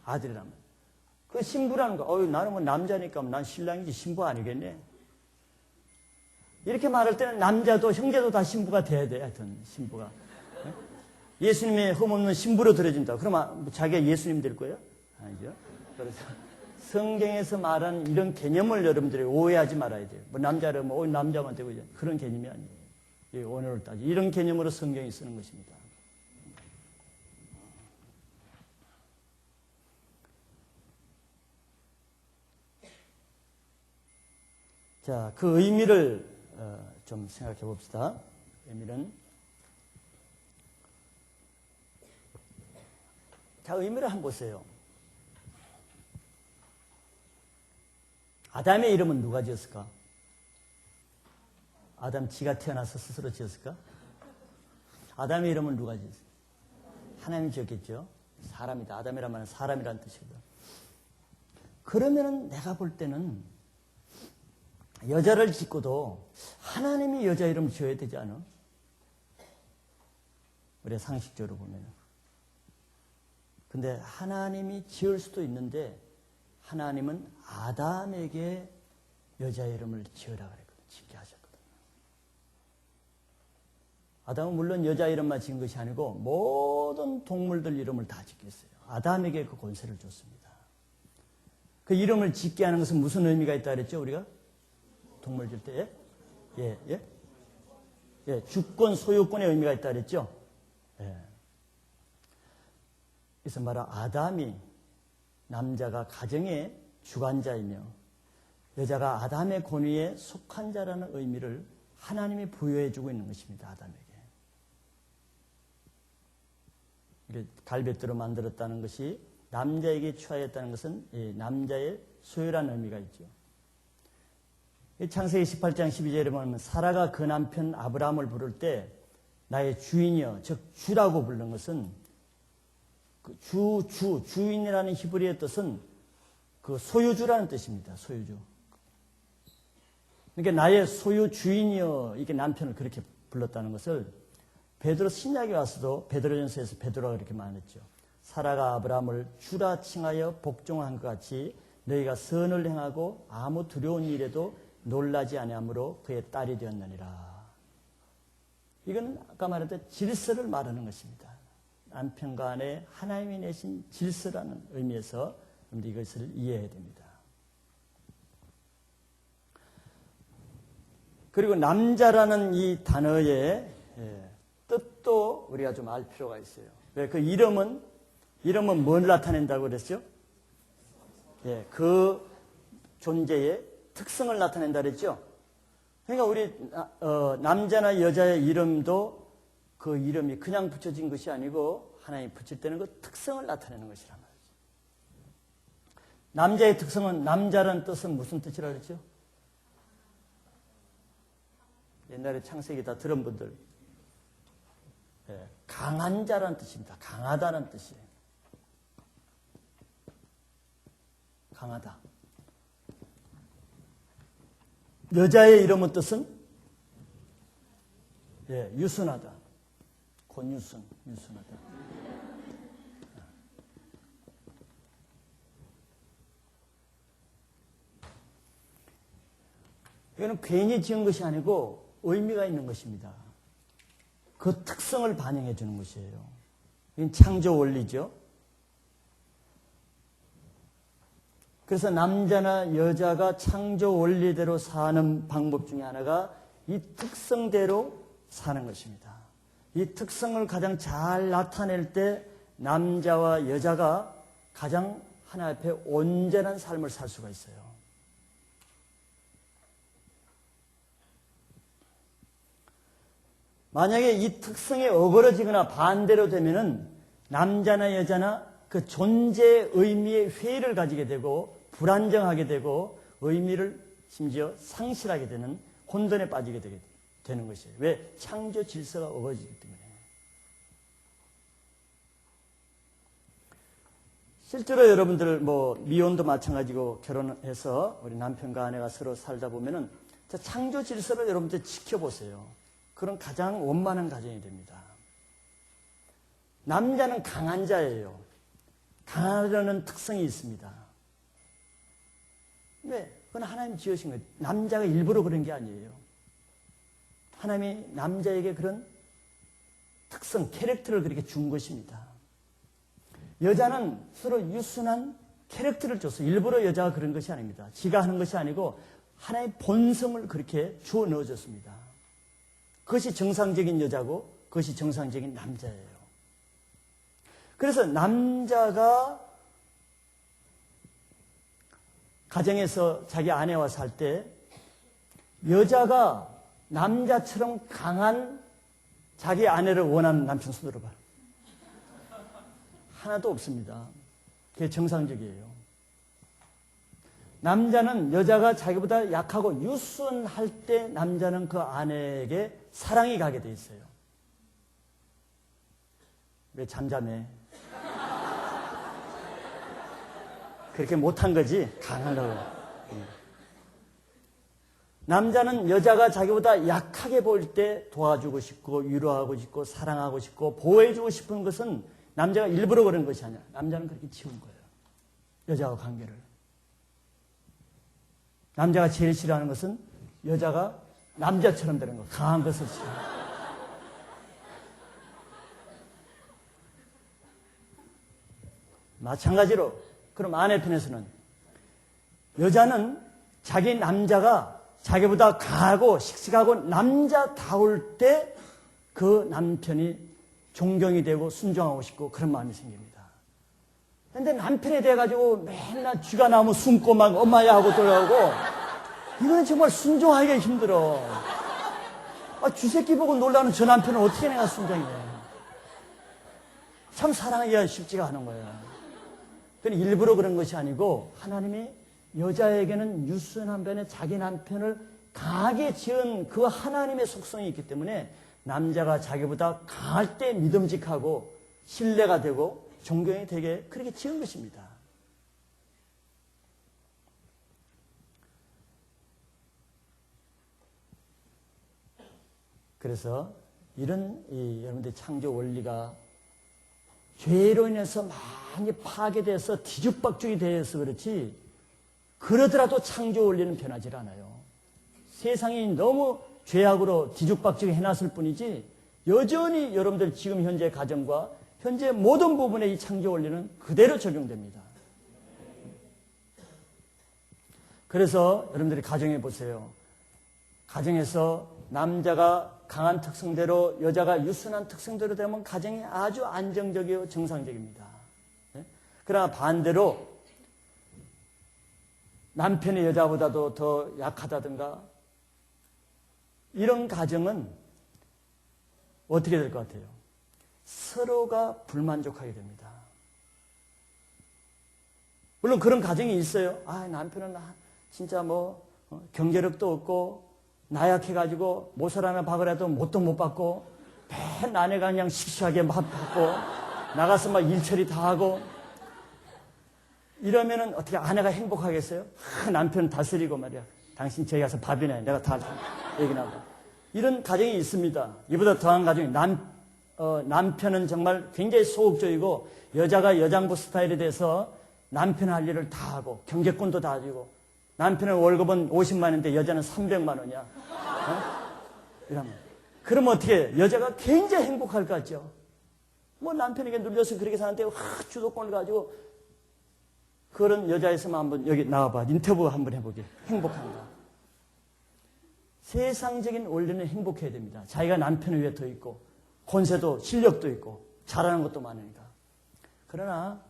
아들이라면. 그 신부라는 거, 나는 뭐 남자니까 난 신랑이지 신부 아니겠네. 이렇게 말할 때는 남자도 형제도 다 신부가 돼야 돼. 하여튼 신부가. 예수님의 흠없는 신부로 들어진다. 그러면 자기가 예수님 될 거예요? 아니죠. 그래서 성경에서 말하는 이런 개념을 여러분들이 오해하지 말아야 돼요. 뭐 남자를 남자만 되고 그런 개념이 아니에요. 언어를 따지 이런 개념으로 성경이 쓰는 것입니다. 자, 그 의미를 좀 생각해 봅시다. 의미를 한번 보세요. 아담의 이름은 누가 지었을까? 아담 지가 태어나서 스스로 지었을까? 아담의 이름은 누가 지었을까? 하나님이 지었겠죠. 사람이다. 아담이란 말은 사람이란 뜻이거든. 그러면은 내가 볼 때는 여자를 짓고도 하나님이 여자 이름을 지어야 되지 않아? 우리가 상식적으로 보면. 근데 하나님이 지을 수도 있는데 하나님은 아담에게 여자 이름을 지으라 그랬거든. 짓게 하셨거든. 아담은 물론 여자 이름만 지은 것이 아니고 모든 동물들 이름을 다 짓게 했어요. 아담에게 그 권세를 줬습니다. 그 이름을 짓게 하는 것은 무슨 의미가 있다 그랬죠? 우리가? 동물 질 때? 주권, 소유권의 의미가 있다 그랬죠? 예. 그래서 말하 아담이 남자가 가정의 주관자이며 여자가 아담의 권위에 속한 자라는 의미를 하나님이 부여해주고 있는 것입니다. 아담에게. 갈빗대로 만들었다는 것이 남자에게 취하였다는 것은 남자의 소유라는 의미가 있죠. 창세기 18장 12절에 보면 사라가 그 남편 아브라함을 부를 때 나의 주인이여, 즉 주라고 부르는 것은 그 주인이라는 히브리어의 뜻은 그 소유주라는 뜻입니다. 소유주. 그러니까 나의 소유 주인이여, 이게 남편을 그렇게 불렀다는 것을 베드로 신약에 와서도 베드로전서에서 베드로가 그렇게 말했죠. 사라가 아브라함을 주라 칭하여 복종한 것 같이 너희가 선을 행하고 아무 두려운 일에도 놀라지 아니하므로 그의 딸이 되었느니라. 이건 아까 말했던 질서를 말하는 것입니다. 남편과 아내 하나님이 내신 질서라는 의미에서 이것을 이해해야 됩니다. 그리고 남자라는 이 단어의 뜻도 우리가 좀 알 필요가 있어요. 왜? 그 이름은 뭘 나타낸다고 그랬죠? 그 존재의 특성을 나타낸다 그랬죠? 그러니까 우리 남자나 여자의 이름도 그 이름이 그냥 붙여진 것이 아니고 하나님이 붙일 때는 그 특성을 나타내는 것이란 말이죠. 남자의 특성은, 남자라는 뜻은 무슨 뜻이라 그랬죠? 옛날에 창세기 다 들은 분들, 강한 자라는 뜻입니다. 강하다는 뜻이에요. 강하다. 여자의 이름의 뜻은 유순하다. 권유순, 유순하다. 이거는 괜히 지은 것이 아니고 의미가 있는 것입니다. 그 특성을 반영해 주는 것이에요. 이건 창조 원리죠. 그래서 남자나 여자가 창조 원리대로 사는 방법 중에 하나가 이 특성대로 사는 것입니다. 이 특성을 가장 잘 나타낼 때 남자와 여자가 가장 하나 앞에 온전한 삶을 살 수가 있어요. 만약에 이 특성이 어그러지거나 반대로 되면은 남자나 여자나 그 존재의 의미에 회의를 가지게 되고 불안정하게 되고 의미를 심지어 상실하게 되는 혼돈에 빠지게 되는 것이에요. 왜? 창조 질서가 어그러지기 때문에. 실제로 여러분들 미혼도 마찬가지고 결혼해서 우리 남편과 아내가 서로 살다 보면은 창조 질서를 여러분들 지켜보세요. 그런 가장 원만한 가정이 됩니다. 남자는 강한 자예요. 강하려는 특성이 있습니다. 왜? 그건 하나님 지으신 거예요. 남자가 일부러 그런 게 아니에요. 하나님이 남자에게 그런 특성, 캐릭터를 그렇게 준 것입니다. 여자는 서로 유순한 캐릭터를 줬어요. 일부러 여자가 그런 것이 아닙니다. 지가 하는 것이 아니고 하나의 본성을 그렇게 주어 넣어줬습니다. 그것이 정상적인 여자고 그것이 정상적인 남자예요. 그래서 남자가 가정에서 자기 아내와 살 때 여자가 남자처럼 강한 자기 아내를 원하는 남편 손 들어봐. 하나도 없습니다. 그게 정상적이에요. 남자는 여자가 자기보다 약하고 유순할 때 남자는 그 아내에게 사랑이 가게 돼 있어요. 왜 잠잠해? 그렇게 못한 거지 강하려고. 남자는 여자가 자기보다 약하게 보일 때 도와주고 싶고 위로하고 싶고 사랑하고 싶고 보호해주고 싶은 것은 남자가 일부러 그런 것이 아니야. 남자는 그렇게 지은 거예요. 여자와 관계를. 남자가 제일 싫어하는 것은 여자가 남자처럼 되는 거, 강한 것을 싫어해요. 마찬가지로 그럼 아내 편에서는 여자는 자기 남자가 자기보다 강하고 씩씩하고 남자다울 때 그 남편이 존경이 되고 순종하고 싶고 그런 마음이 생깁니다. 그런데 남편에 대해 가지고 맨날 쥐가 나오면 숨고 막 엄마야 하고 돌아오고 이거는 정말 순종하기가 힘들어. 쥐새끼 보고 놀라는 저 남편은 어떻게 내가 순종해. 참 사랑하기가 쉽지가 않은 거예요. 그러니까 일부러 그런 것이 아니고 하나님이 여자에게는 유순한 변에 자기 남편을 강하게 지은 그 하나님의 속성이 있기 때문에 남자가 자기보다 강할 때 믿음직하고 신뢰가 되고 존경이 되게 그렇게 지은 것입니다. 그래서 이런 여러분들의 창조 원리가 죄로 인해서 많이 파괴돼서 뒤죽박죽이 되어서 그렇지 그러더라도 창조 원리는 변하지 않아요. 세상이 너무 죄악으로 뒤죽박죽이 해놨을 뿐이지 여전히 여러분들 지금 현재 가정과 현재 모든 부분에 이 창조 원리는 그대로 적용됩니다. 그래서 여러분들이 가정해 보세요. 가정에서 남자가 강한 특성대로 여자가 유순한 특성대로 되면 가정이 아주 안정적이고 정상적입니다. 그러나 반대로 남편이 여자보다도 더 약하다든가 이런 가정은 어떻게 될 것 같아요? 서로가 불만족하게 됩니다. 물론 그런 가정이 있어요. 남편은 진짜 경제력도 없고 나약해가지고 모설 하나 박으라도 못도 못 받고 맨날 아내가 그냥 씩씩하게 막 받고 나가서 막 일처리 다 하고 이러면은 어떻게 아내가 행복하겠어요? 남편 다스리고 말이야. 당신 저기 가서 밥이나 해. 내가 다 얘기나 봐. 이런 가정이 있습니다. 이보다 더한 가정이 남편은 정말 굉장히 소극적이고 여자가 여장부 스타일이 돼서 남편 할 일을 다 하고 경제권도 다 가지고 남편의 월급은 50만 원인데 여자는 300만 원이야. 이러면 그러면 어떻게 해? 여자가 굉장히 행복할 것 같죠. 뭐 남편에게 눌려서 그렇게 사는데 주도권을 가지고 그런 여자 있으면 한번 여기 나와봐. 인터뷰 한번 해보게. 행복한가? 세상적인 원리는 행복해야 됩니다. 자기가 남편 위에 더 있고 권세도 실력도 있고 잘하는 것도 많으니까. 그러나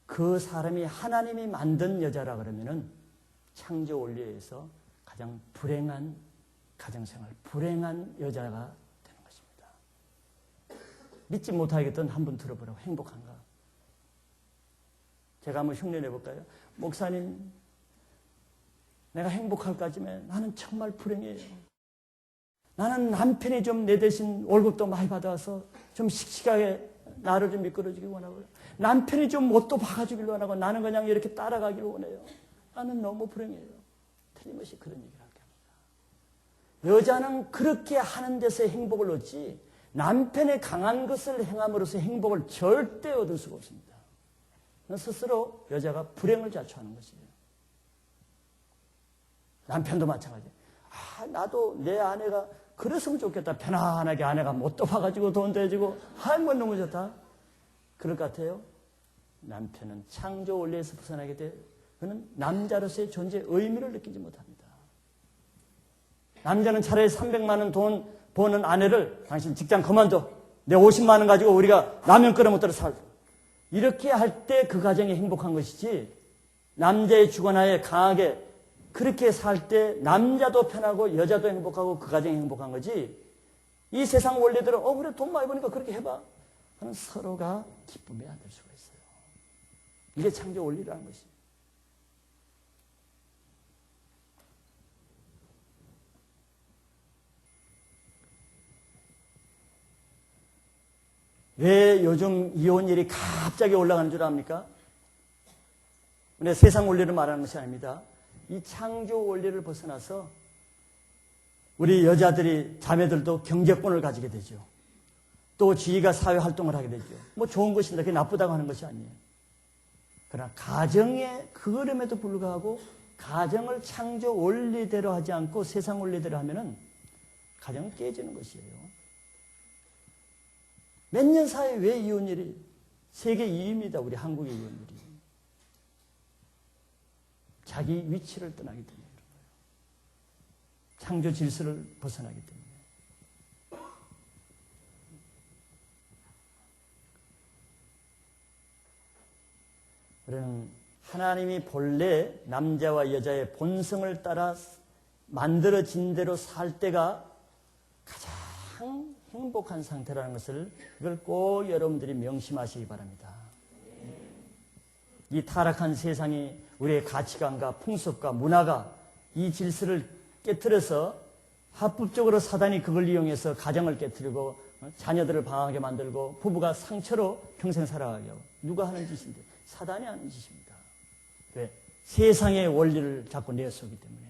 그 사람이 하나님이 만든 여자라 그러면은 창조 원리에 의해서 가장 불행한 가정생활, 불행한 여자가 되는 것입니다. 믿지 못하겠던 한번 들어보라고. 행복한가? 제가 한번 흉내내 볼까요? 목사님, 내가 행복할까지면 나는 정말 불행해요. 나는 남편이 좀 내 대신 월급도 많이 받아서 좀 씩씩하게 나를 좀 이끌어주길 원하고요. 남편이 좀 못도 박아주길 원하고 나는 그냥 이렇게 따라가길 원해요. 나는 너무 불행해요. 틀림없이 그런 얘기를 하게 합니다. 여자는 그렇게 하는 데서 행복을 얻지 남편의 강한 것을 행함으로써 행복을 절대 얻을 수가 없습니다. 스스로 여자가 불행을 자초하는 것이에요. 남편도 마찬가지예요. 나도 내 아내가 그랬으면 좋겠다. 편안하게 아내가 못도 봐가지고 돈도 해주고 뭐 너무 좋다. 그럴 것 같아요. 남편은 창조 원리에서 벗어나게 돼 그는 남자로서의 존재의 의미를 느끼지 못합니다. 남자는 차라리 300만 원 돈 버는 아내를 당신 직장 그만둬. 내 50만 원 가지고 우리가 라면 끓여 먹도록 살. 이렇게 할 때 그 가정이 행복한 것이지 남자의 주관하에 강하게 그렇게 살 때 남자도 편하고 여자도 행복하고 그 가정이 행복한 거지 이 세상 원리들은 그래 돈 많이 버니까 그렇게 해봐 하는 서로가 기쁨에 안 될 수가 있어요. 이게 창조 원리라는 것이에요. 왜 요즘 이혼율이 갑자기 올라가는 줄 압니까? 근데 세상 원리를 말하는 것이 아닙니다. 이 창조 원리를 벗어나서 우리 여자들이 자매들도 경제권을 가지게 되죠. 또 지위가 사회 활동을 하게 되죠. 뭐 좋은 것인데 그게 나쁘다고 하는 것이 아니에요. 그러나 가정의 그럼에도 불구하고 가정을 창조 원리대로 하지 않고 세상 원리대로 하면은 가정은 깨지는 것이에요. 몇 년 사이에 왜 이혼율이 세계 2위입니다. 우리 한국의 이혼율이. 자기 위치를 떠나기 때문에 그런 거예요. 창조 질서를 벗어나기 때문에. 우리는 하나님이 본래 남자와 여자의 본성을 따라 만들어진 대로 살 때가 가장 행복한 상태라는 것을 이걸 꼭 여러분들이 명심하시기 바랍니다. 이 타락한 세상이 우리의 가치관과 풍습과 문화가 이 질서를 깨트려서 합법적으로 사단이 그걸 이용해서 가정을 깨트리고 자녀들을 방황하게 만들고 부부가 상처로 평생 살아가게 하고 누가 하는 짓인데 사단이 하는 짓입니다. 왜? 세상의 원리를 자꾸 내세우기 때문에.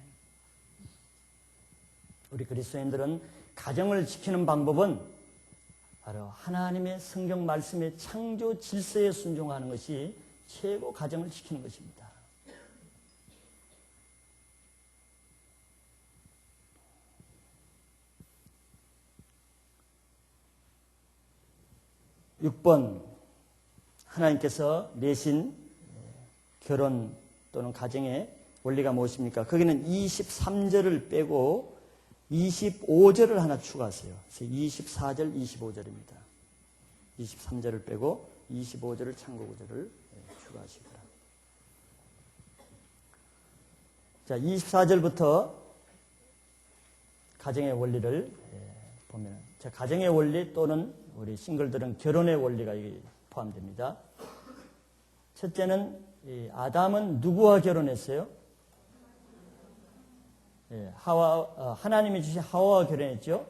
우리 그리스도인들은 가정을 지키는 방법은 바로 하나님의 성경 말씀의 창조 질서에 순종하는 것이 최고 가정을 지키는 것입니다. (6번) 하나님께서 내신 결혼 또는 가정의 원리가 무엇입니까? 거기는 23절을 빼고 25절을 하나 추가하세요. 그래서 24절, 25절입니다. 23절을 빼고 25절을 참고 구절을 추가하시기 바랍니다. 자, 24절부터 가정의 원리를 보면, 자, 가정의 원리 또는 우리 싱글들은 결혼의 원리가 여기 포함됩니다. 첫째는 아담은 누구와 결혼했어요? 하나님이 주신 하와와 결혼했죠.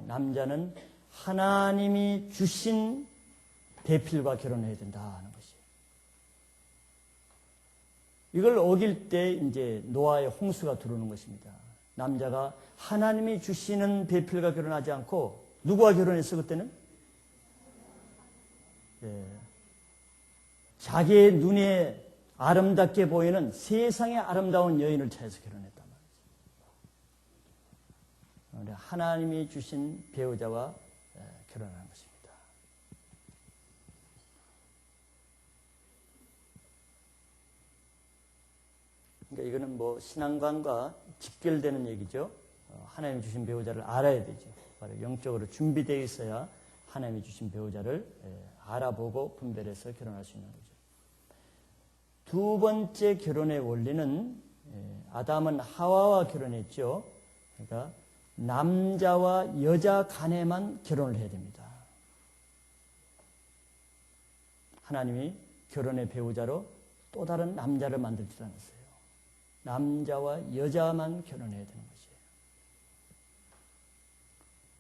남자는 하나님이 주신 배필과 결혼해야 된다 하는 것이에요. 이걸 어길 때 이제 노아의 홍수가 들어오는 것입니다. 남자가 하나님이 주시는 배필과 결혼하지 않고 누구와 결혼했어 그때는? 자기의 눈에 아름답게 보이는 세상의 아름다운 여인을 찾아서 결혼했단 말이죠. 하나님이 주신 배우자와 결혼하는 것입니다. 그러니까 이거는 뭐 신앙관과 직결되는 얘기죠. 하나님이 주신 배우자를 알아야 되죠. 바로 영적으로 준비되어 있어야 하나님이 주신 배우자를 알아보고 분별해서 결혼할 수 있는 거죠. 두 번째 결혼의 원리는 아담은 하와와 결혼했죠. 그러니까 남자와 여자 간에만 결혼을 해야 됩니다. 하나님이 결혼의 배우자로 또 다른 남자를 만들지 않았어요. 남자와 여자만 결혼해야 되는 것이에요.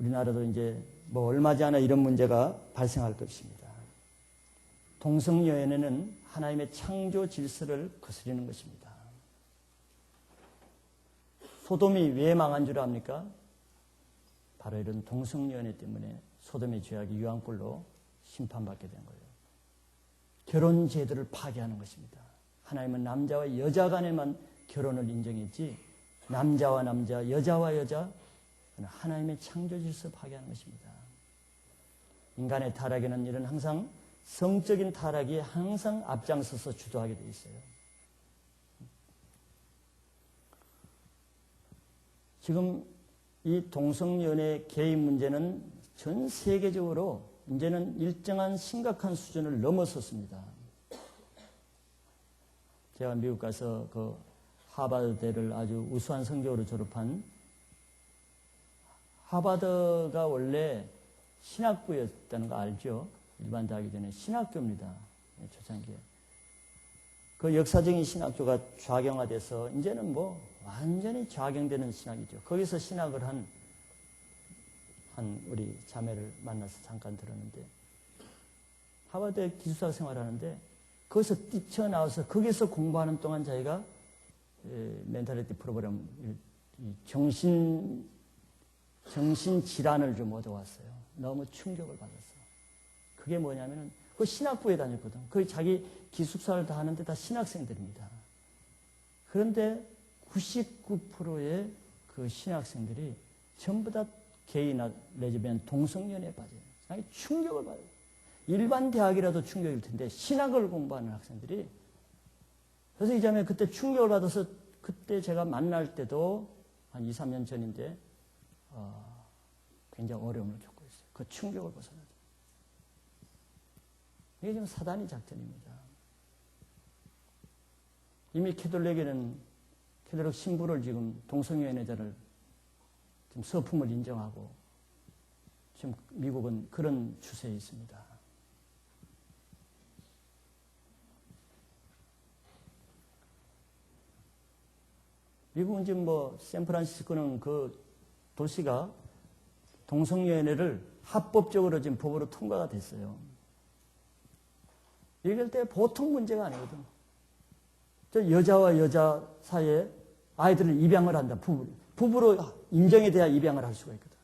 우리나라도 이제 뭐 얼마 전에 이런 문제가 발생할 것입니다. 동성연애는 하나님의 창조 질서를 거스르는 것입니다. 소돔이 왜 망한 줄 압니까? 바로 이런 동성연애 때문에 소돔의 죄악이 유황불로 심판받게 된 거예요. 결혼 제도를 파괴하는 것입니다. 하나님은 남자와 여자 간에만 결혼을 인정했지 남자와 남자, 여자와 여자 하나님의 창조 질서 파괴하는 것입니다. 인간의 타락에는 이런 항상 성적인 타락이 항상 앞장서서 주도하게 되어 있어요. 지금 이 동성연애 개인 문제는 전 세계적으로 이제는 일정한 심각한 수준을 넘어섰습니다. 제가 미국 가서 그 하버드대를 아주 우수한 성적으로 졸업한 하버드가 원래 신학부였다는 거 알죠? 일반 대학이 전에 신학교입니다. 초창기에. 그 역사적인 신학교가 좌경화돼서 이제는 뭐 완전히 좌경되는 신학이죠. 거기서 신학을 한 우리 자매를 만나서 잠깐 들었는데 하버드 기숙사 생활하는데 거기서 뛰쳐나와서 거기서 공부하는 동안 자기가 멘탈리티 프로그램 정신질환을 좀 얻어왔어요. 너무 충격을 받았어요. 그게 뭐냐면은 그 신학부에 다녔거든. 거기 자기 기숙사를 다 하는데 다 신학생들입니다. 그런데 99%의 그 신학생들이 전부 다 게이나 레즈비언 동성연애에 빠져요. 아니, 충격을 받아요. 일반 대학이라도 충격일 텐데 신학을 공부하는 학생들이. 그래서 이 자매 그때 충격을 받아서 그때 제가 만날 때도 한 2, 3년 전인데 굉장히 어려움을 겪고 있어요. 그 충격을 벗어나죠. 이게 지금 사단의 작전입니다. 이미 캐톨릭에는 캐톨릭 신부를 지금 동성연애자를 지금 서품을 인정하고 지금 미국은 그런 추세에 있습니다. 미국은 지금 뭐 샌프란시스코는 그 도시가 동성연애를 합법적으로 지금 법으로 통과가 됐어요. 이럴 때 보통 문제가 아니거든. 저 여자와 여자 사이에 아이들을 입양을 한다. 부부로 인정이 돼야 입양을 할 수가 있거든.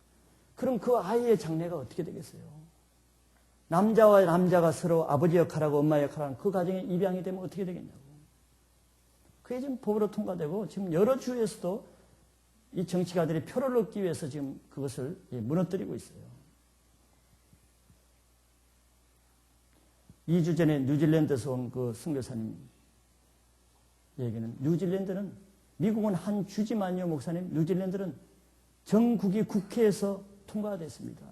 그럼 그 아이의 장래가 어떻게 되겠어요? 남자와 남자가 서로 아버지 역할하고 엄마 역할하는 그 가정에 입양이 되면 어떻게 되겠냐고. 그게 지금 법으로 통과되고 지금 여러 주에서도 이 정치가들이 표를 얻기 위해서 지금 그것을 무너뜨리고 있어요. 2주 전에 뉴질랜드에서 온 그 선교사님 얘기는 뉴질랜드는 미국은 한 주지만요 목사님 뉴질랜드는 전국이 국회에서 통과가 됐습니다.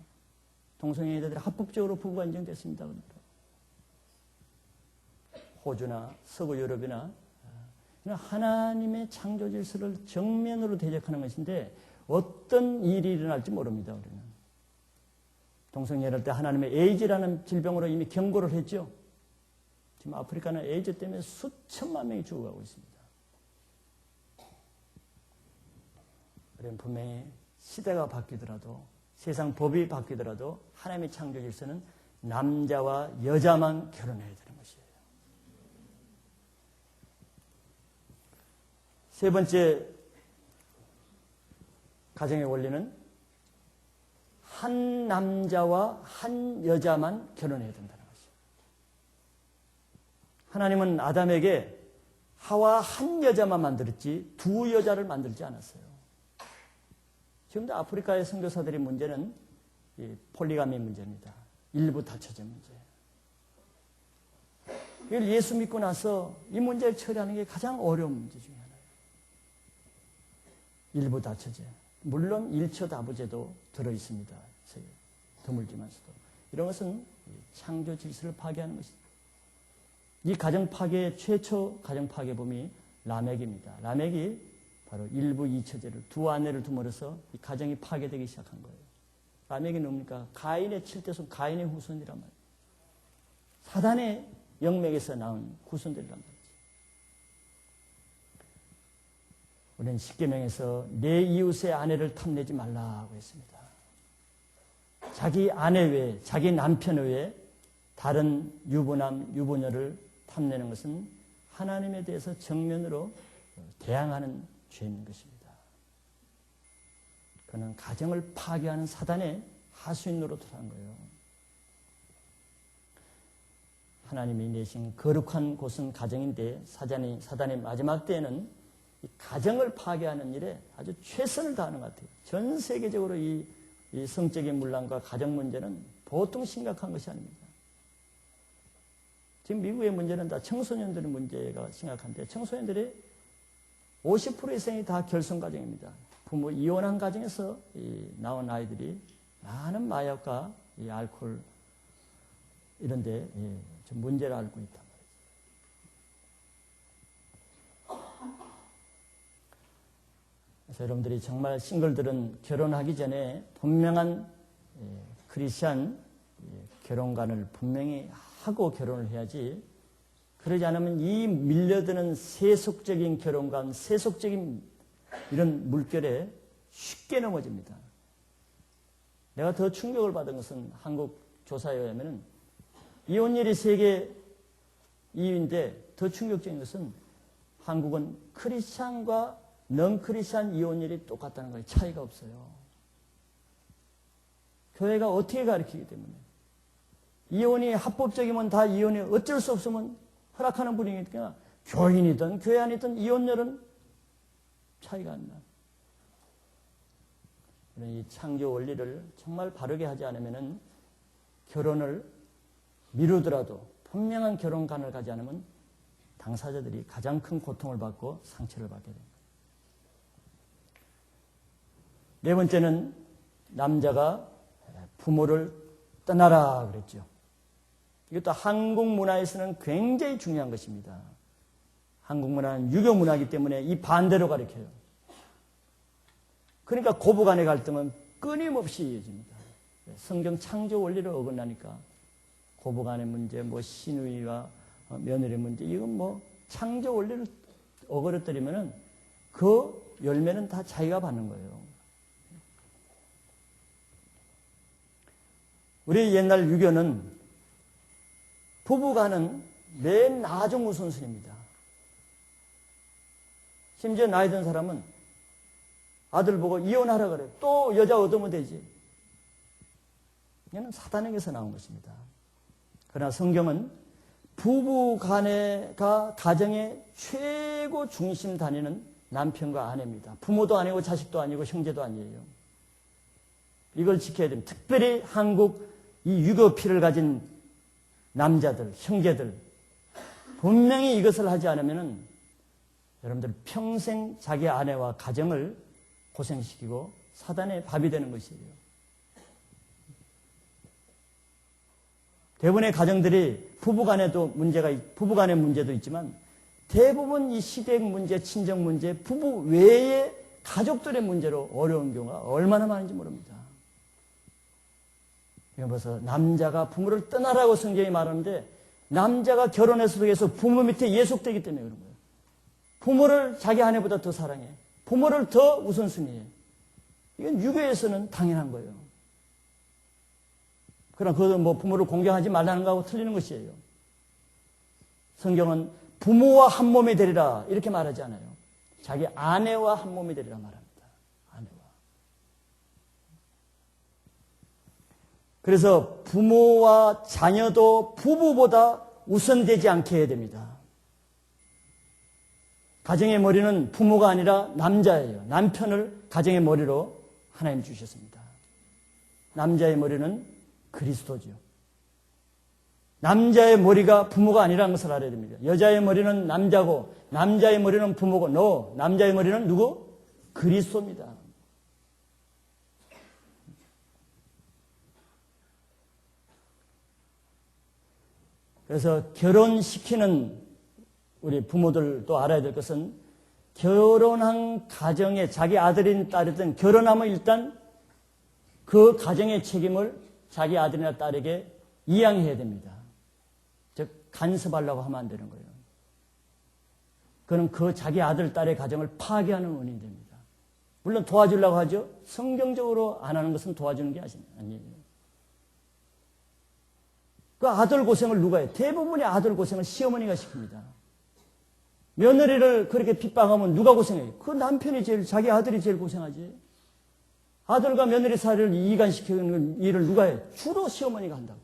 동성애자들이 합법적으로 부부가 인정됐습니다. 호주나 서구 유럽이나 하나님의 창조 질서를 정면으로 대적하는 것인데 어떤 일이 일어날지 모릅니다. 우리는 동성애를 때 하나님의 에이즈라는 질병으로 이미 경고를 했죠. 지금 아프리카는 에이즈 때문에 수천만 명이 죽어가고 있습니다. 우리는 분명히 시대가 바뀌더라도 세상 법이 바뀌더라도 하나님의 창조 질서는 남자와 여자만 결혼해야 되는 것이에요. 세 번째 가정의 원리는 한 남자와 한 여자만 결혼해야 된다는 것이죠. 하나님은 아담에게 하와 한 여자만 만들었지 두 여자를 만들지 않았어요. 지금도 아프리카의 선교사들의 문제는 이 폴리가미 문제입니다. 일부 다처제 문제. 이걸 예수 믿고 나서 이 문제를 처리하는 게 가장 어려운 문제 중에 하나예요. 일부 다처제. 물론 일처다부제도 들어있습니다. 드물지만서도. 이런 것은 창조 질서를 파괴하는 것입니다. 이 가정 파괴의 최초 가정 파괴범이 라멕입니다. 라멕이 바로 일부 이처제를 두 아내를 둠으로써 이 가정이 파괴되기 시작한 거예요. 라멕이 뭡니까? 가인의 칠대손, 가인의 후손이란 말이에요. 사단의 영맥에서 나온 후손들이란 말이죠. 우리는 십계명에서 내 이웃의 아내를 탐내지 말라고 했습니다. 자기 아내 외에, 자기 남편 외에 다른 유부남, 유부녀를 탐내는 것은 하나님에 대해서 정면으로 대항하는 죄인 것입니다. 그는 가정을 파괴하는 사단의 하수인 노릇을 한 거예요. 하나님이 내신 거룩한 곳은 가정인데 사단의 마지막 때에는 이 가정을 파괴하는 일에 아주 최선을 다하는 것 같아요. 전 세계적으로 이 성적인 문란과 가정 문제는 보통 심각한 것이 아닙니다. 지금 미국의 문제는 다 청소년들의 문제가 심각한데 청소년들의 50% 이상이 다 결손가정입니다. 부모 이혼한 가정에서 나온 아이들이 많은 마약과 이 알코올 이런 데 좀 문제를 앓고 있단 말이죠. 그래서 여러분들이 정말 싱글들은 결혼하기 전에 분명한 크리스찬 결혼관을 분명히 하고 결혼을 해야지, 그러지 않으면 이 밀려드는 세속적인 결혼관, 세속적인 이런 물결에 쉽게 넘어집니다. 내가 더 충격을 받은 것은 한국 조사에 의하면 이혼율이 세계 2위인데 더 충격적인 것은 한국은 크리스찬과 넌 크리스찬 이혼율이 똑같다는 거예요. 차이가 없어요. 교회가 어떻게 가르치기 때문에. 이혼이 합법적이면 다 이혼이 어쩔 수 없으면 허락하는 분위기니까 교인이든 교회 안이든 이혼율은 차이가 안 나. 이 창조 원리를 정말 바르게 하지 않으면 결혼을 미루더라도 분명한 결혼관을 가지 않으면 당사자들이 가장 큰 고통을 받고 상처를 받게 됩니다. 네 번째는 남자가 부모를 떠나라 그랬죠. 이것도 한국 문화에서는 굉장히 중요한 것입니다. 한국 문화는 유교 문화이기 때문에 이 반대로 가르쳐요. 그러니까 고부간의 갈등은 끊임없이 이어집니다. 성경 창조 원리를 어긋나니까 고부간의 문제, 신우이와 며느리 문제, 이건 창조 원리를 어그러뜨리면은 그 열매는 다 자기가 받는 거예요. 우리 옛날 유교는 부부간은 맨 나중 우선순위입니다. 심지어 나이 든 사람은 아들 보고 이혼하라 그래. 또 여자 얻으면 되지. 이거는 사단에게서 나온 것입니다. 그러나 성경은 부부간에가 가정의 최고 중심 단위는 남편과 아내입니다. 부모도 아니고 자식도 아니고 형제도 아니에요. 이걸 지켜야 됩니다. 특별히 한국 이 유교 피를 가진 남자들, 형제들, 분명히 이것을 하지 않으면 여러분들 평생 자기 아내와 가정을 고생시키고 사단의 밥이 되는 것이에요. 대부분의 가정들이 부부간의 문제도 있지만 대부분 이 시댁 문제, 친정 문제, 부부 외의 가족들의 문제로 어려운 경우가 얼마나 많은지 모릅니다. 그래서 남자가 부모를 떠나라고 성경이 말하는데 남자가 결혼해서 위해서 부모 밑에 예속되기 때문에 그런 거예요. 부모를 자기 아내보다 더 사랑해. 부모를 더 우선순위해. 이건 유교에서는 당연한 거예요. 그러나 그것은 부모를 공경하지 말라는 거하고 틀리는 것이에요. 성경은 부모와 한 몸이 되리라 이렇게 말하지 않아요. 자기 아내와 한 몸이 되리라 말합니다. 아내와. 그래서 부모와 자녀도 부부보다 우선되지 않게 해야 됩니다. 가정의 머리는 부모가 아니라 남자예요. 남편을 가정의 머리로 하나님 주셨습니다. 남자의 머리는 그리스도죠. 남자의 머리가 부모가 아니라는 것을 알아야 됩니다. 여자의 머리는 남자고 남자의 머리는 부모고 남자의 머리는 누구? 그리스도입니다. 그래서 결혼시키는 우리 부모들도 알아야 될 것은 결혼한 가정에 자기 아들이든 딸이든 결혼하면 일단 그 가정의 책임을 자기 아들이나 딸에게 이양해야 됩니다. 즉 간섭하려고 하면 안 되는 거예요. 그는 그 자기 아들, 딸의 가정을 파괴하는 원인이 됩니다. 물론 도와주려고 하죠. 성경적으로 안 하는 것은 도와주는 게 아니에요. 그 아들 고생을 누가 해요? 대부분의 아들 고생을 시어머니가 시킵니다. 며느리를 그렇게 핍박하면 누가 고생해요? 그 남편이 자기 아들이 제일 고생하지. 아들과 며느리 사이를 이간시키는 일을 누가 해요? 주로 시어머니가 한다고.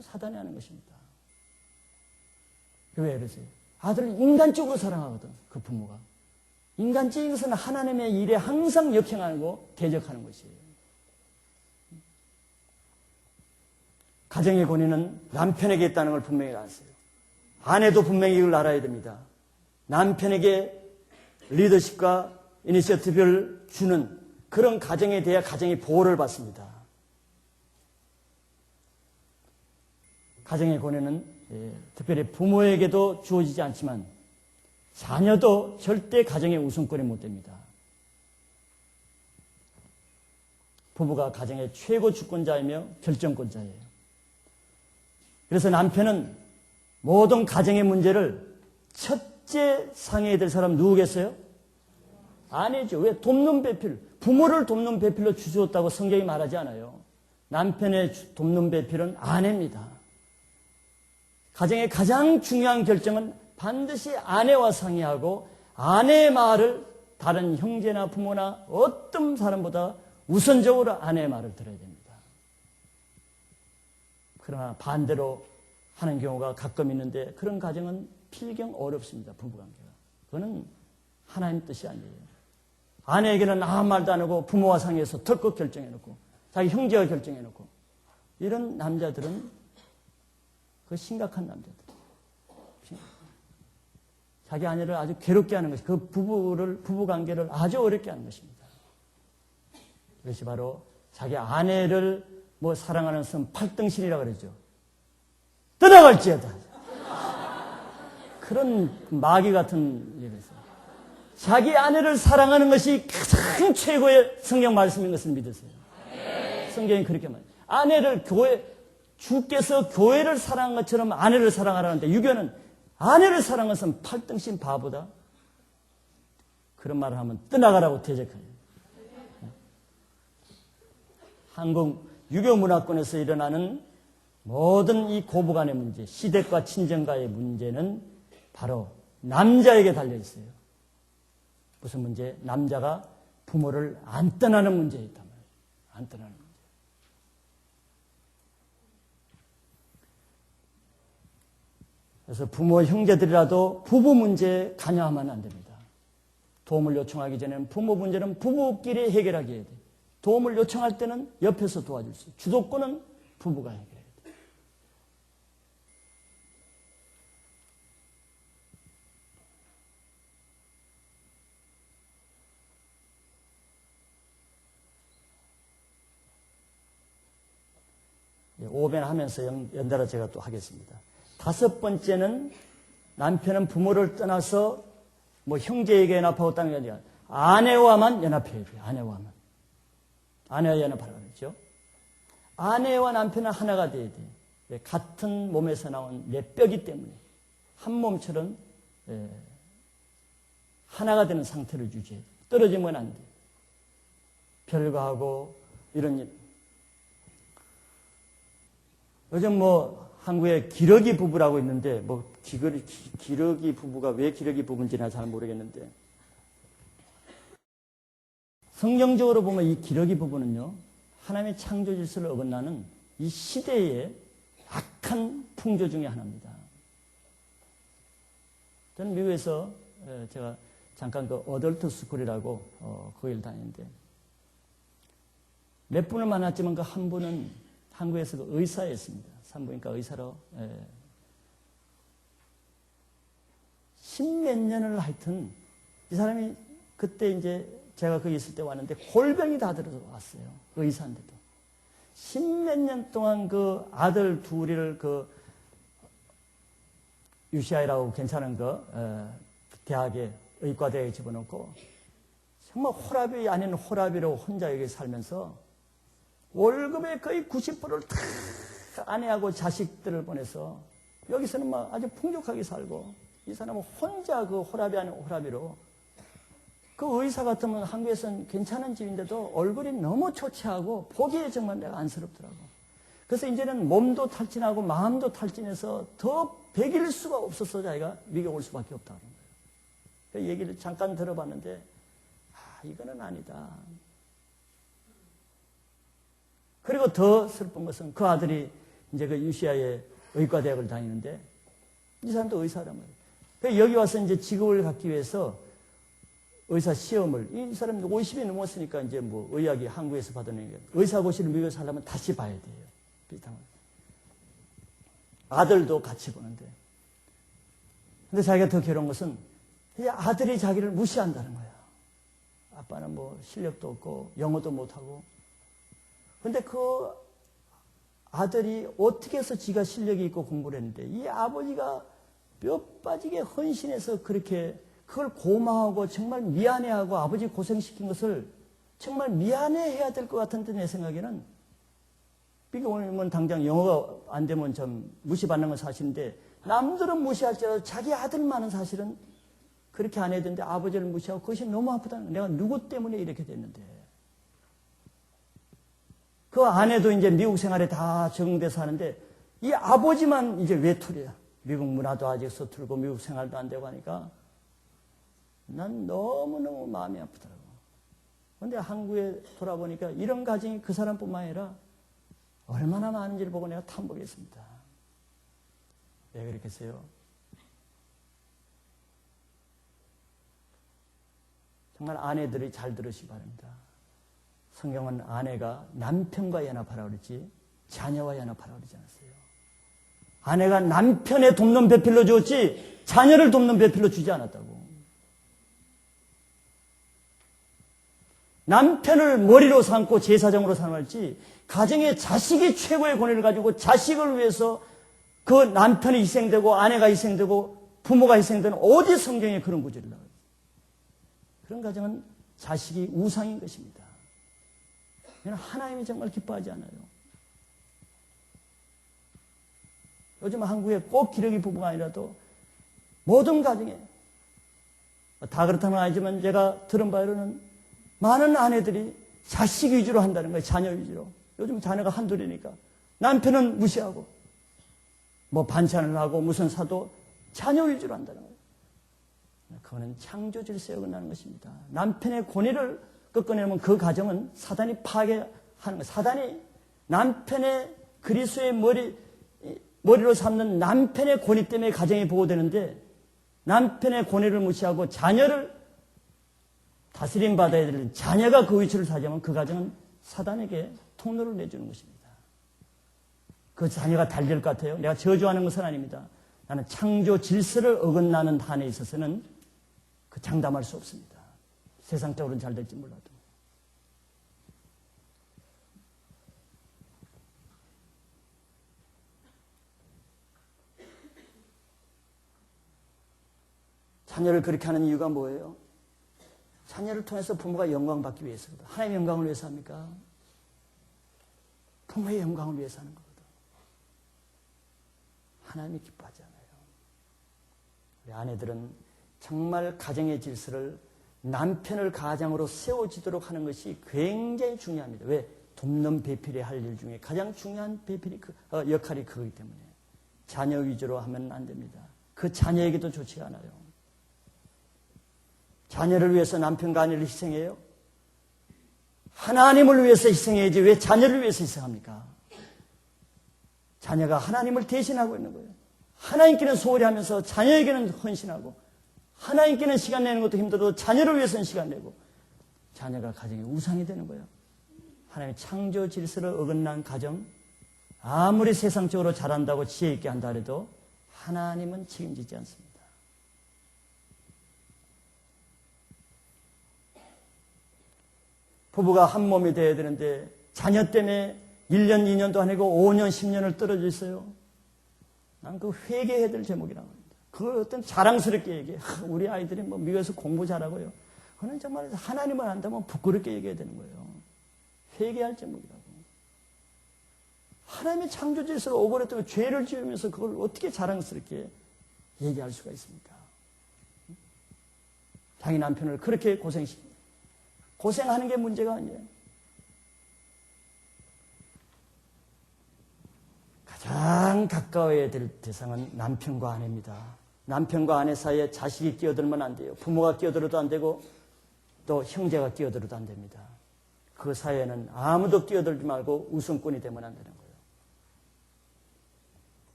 사단이 하는 것입니다. 왜 그러세요? 아들을 인간적으로 사랑하거든, 그 부모가. 인간적인 것은 하나님의 일에 항상 역행하고 대적하는 것이에요. 가정의 권위는 남편에게 있다는 걸 분명히 알았어요. 아내도 분명히 이걸 알아야 됩니다. 남편에게 리더십과 이니셔티브를 주는 그런 가정에 대해 가정이 보호를 받습니다. 가정의 권위는 특별히 부모에게도 주어지지 않지만 자녀도 절대 가정의 우선권이 못 됩니다. 부부가 가정의 최고 주권자이며 결정권자예요. 그래서 남편은 모든 가정의 문제를 첫째 상해야 될 사람 누구겠어요? 아내죠. 왜? 돕는 배필. 부모를 돕는 배필로 주셨다고 성경이 말하지 않아요. 남편의 돕는 배필은 아내입니다. 가정의 가장 중요한 결정은 반드시 아내와 상의하고 아내의 말을 다른 형제나 부모나 어떤 사람보다 우선적으로 아내의 말을 들어야 됩니다. 그러나 반대로 하는 경우가 가끔 있는데 그런 가정은 필경 어렵습니다. 부부관계가. 그거는 하나님 뜻이 아니에요. 아내에게는 아무 말도 안 하고 부모와 상의해서 덜컥 결정해놓고 자기 형제가 결정해놓고 이런 남자들은 그 심각한 남자들. 자기 아내를 아주 괴롭게 하는 것이 그 부부관계를 아주 어렵게 하는 것입니다. 이것이 바로 자기 아내를 사랑하는 것은 팔등신이라고 그러죠. 떠나갈지어다. 그런 마귀 같은 일이 있어요. 자기 아내를 사랑하는 것이 가장 최고의 성경 말씀인 것을 믿으세요. 성경이 그렇게 말해요. 아내를 주께서 교회를 사랑한 것처럼 아내를 사랑하라는데 유교는 아내를 사랑하는 것은 팔등신 바보다. 그런 말을 하면 떠나가라고 대적해요. 한국 유교 문화권에서 일어나는 모든 이 고부간의 문제, 시댁과 친정과의 문제는 바로 남자에게 달려있어요. 무슨 문제? 남자가 부모를 안 떠나는 문제에 있단 말이에요. 안 떠나는 문제. 그래서 부모, 형제들이라도 부부 문제에 관여하면 안 됩니다. 도움을 요청하기 전에는 부모 문제는 부부끼리 해결하게 해야 돼요. 도움을 요청할 때는 옆에서 도와줄 수 있어요. 주도권은 부부가 해결해야 돼요. 오변하면서 연달아 제가 또 하겠습니다. 5번째는 남편은 부모를 떠나서 형제에게 연합하고 다는 게 아니라 아내와만 연합해야 돼요. 아내와만. 아내와 연합하라고 그랬죠. 아내와 남편은 하나가 돼야 돼요. 같은 몸에서 나온 내 뼈기 때문에 한 몸처럼 하나가 되는 상태를 유지해야 돼요. 떨어지면 안 돼요. 별거하고 이런 일. 요즘 한국에 기러기 부부라고 있는데, 뭐, 기러기 부부가 왜 기러기 부부인지는 잘 모르겠는데, 성경적으로 보면 이 기러기 부부는요, 하나님의 창조 질서를 어긋나는 이 시대의 악한 풍조 중에 하나입니다. 저는 미국에서 제가 잠깐 그 어덜트 스쿨이라고 거기를 다니는데, 몇 분을 만났지만 그 한 분은 한국에서 그 의사였습니다. 산부인과 의사로 십몇 년을 하여튼 이 사람이 그때 이제 제가 거기 있을 때 왔는데 골병이 다 들어왔어요. 그 의사인데도. 십몇 년 동안 그 아들 둘을 그 UCI라고 괜찮은 대학에, 의과대학에 집어넣고 정말 호라비 아닌 호라비로 혼자 여기 살면서 월급의 거의 90%를 다 아내하고 자식들을 보내서 여기서는 막 아주 풍족하게 살고, 이 사람은 혼자 그 호라비 아닌 호라비로, 그 의사 같으면 한국에서는 괜찮은 집인데도 얼굴이 너무 초췌하고 보기에 정말 내가 안쓰럽더라고. 그래서 이제는 몸도 탈진하고 마음도 탈진해서 더 배길 수가 없어서 자기가 미국 올 수밖에 없다는 거예요. 그 얘기를 잠깐 들어봤는데, 이거는 아니다. 그리고 더 슬픈 것은 그 아들이 이제 그 UCI의 의과대학을 다니는데, 이 사람도 의사란 말이에요. 그래서 여기 와서 이제 직업을 갖기 위해서 의사 시험을, 이 사람 50이 넘었으니까 이제 뭐 의학이 한국에서 받아내는 게, 의사고시를 미국에서 하려면 다시 봐야 돼요. 비슷한 거. 아들도 같이 보는데. 근데 자기가 더 괴로운 것은 이 아들이 자기를 무시한다는 거야. 아빠는 뭐 실력도 없고 영어도 못하고. 근데 그 아들이 어떻게 해서 지가 실력이 있고 공부를 했는데, 이 아버지가 뼈 빠지게 헌신해서 그렇게 그걸 고마워하고 정말 미안해하고 아버지 고생시킨 것을 정말 미안해해야 될 것 같은데, 내 생각에는 비교 오면 당장 영어가 안 되면 좀 무시받는 건 사실인데, 남들은 무시할지라도 자기 아들만은 사실은 그렇게 안 해야 되는데 아버지를 무시하고, 그것이 너무 아프다는 거예요. 내가 누구 때문에 이렇게 됐는데. 그 아내도 이제 미국 생활에 다 적응돼서 하는데, 이 아버지만 이제 외톨이야. 미국 문화도 아직 서툴고 미국 생활도 안 되고 하니까 난 너무너무 마음이 아프더라고. 그런데 한국에 돌아보니까 이런 가정이 그 사람뿐만 아니라 얼마나 많은지를 보고 내가 탐복했습니다. 왜 그렇겠어요? 정말 아내들이 잘 들으시기 바랍니다. 성경은 아내가 남편과 연합하라고 그랬지 자녀와 연합하라고 그러지 않았어요. 아내가 남편의 돕는 배필로 주었지 자녀를 돕는 배필로 주지 않았다고. 남편을 머리로 삼고 제사장으로 삼을지, 가정의 자식이 최고의 권위를 가지고 자식을 위해서 그 남편이 희생되고 아내가 희생되고 부모가 희생되는, 어디 성경에 그런 구절이 나와요? 그런 가정은 자식이 우상인 것입니다. 하나님이 정말 기뻐하지 않아요. 요즘 한국에 꼭 기러기 부부가 아니라도 모든 가정에, 다 그렇다는 건 아니지만 제가 들은 바로는 많은 아내들이 자식 위주로 한다는 거예요. 자녀 위주로. 요즘 자녀가 한둘이니까 남편은 무시하고 뭐 반찬을 하고 무슨 사도 자녀 위주로 한다는 거예요. 그거는 창조 질서에 어긋나는 것입니다. 남편의 권위를 꺾어내면 그 가정은 사단이 파괴하는 거예요. 사단이 남편의 그리스도의 머리로 삼는 남편의 권위 때문에 가정이 보호되는데, 남편의 권위를 무시하고 자녀를 다스림 받아야 될 자녀가 그 위치를 차지하면 그 가정은 사단에게 통로를 내주는 것입니다. 그 자녀가 달될 것 같아요? 내가 저주하는 것은 아닙니다. 나는 창조 질서를 어긋나는 한에 있어서는 그 장담할 수 없습니다. 세상적으로는 잘 될지 몰라도. 자녀를 그렇게 하는 이유가 뭐예요? 자녀를 통해서 부모가 영광받기 위해서거든. 하나님의 영광을 위해서 합니까? 부모의 영광을 위해서 하는 거거든. 하나님이 기뻐하지 않아요. 우리 아내들은 정말 가정의 질서를 남편을 가장으로 세워지도록 하는 것이 굉장히 중요합니다. 왜? 돕는 배필이 할 일 중에 가장 중요한 배필이 역할이 그거기 때문에. 자녀 위주로 하면 안 됩니다. 그 자녀에게도 좋지가 않아요. 자녀를 위해서 남편과 아내를 희생해요? 하나님을 위해서 희생해야지 왜 자녀를 위해서 희생합니까? 자녀가 하나님을 대신하고 있는 거예요. 하나님께는 소홀히 하면서 자녀에게는 헌신하고, 하나님께는 시간 내는 것도 힘들어도 자녀를 위해서는 시간 내고, 자녀가 가정의 우상이 되는 거예요. 하나님의 창조 질서를 어긋난 가정, 아무리 세상적으로 잘한다고 지혜 있게 한다 해도 하나님은 책임지지 않습니다. 부부가 한 몸이 되어야 되는데 자녀 때문에 1년, 2년도 아니고 5년, 10년을 떨어져 있어요. 난 그 회개해야 될 제목이라고 합니다. 그걸 어떤 자랑스럽게 얘기해. 우리 아이들이 뭐 미국에서 공부 잘하고요. 그건 정말 하나님을 안다면 부끄럽게 얘기해야 되는 거예요. 회개할 제목이라고. 하나님의 창조 질서를 오버했다고 죄를 지으면서 그걸 어떻게 자랑스럽게 얘기할 수가 있습니까? 자기 남편을 그렇게 고생시킵니다. 고생하는 게 문제가 아니에요. 가장 가까워야 될 대상은 남편과 아내입니다. 남편과 아내 사이에 자식이 끼어들면 안 돼요. 부모가 끼어들어도 안 되고 또 형제가 끼어들어도 안 됩니다. 그 사이에는 아무도 끼어들지 말고 우선꾼이 되면 안 되는 거예요.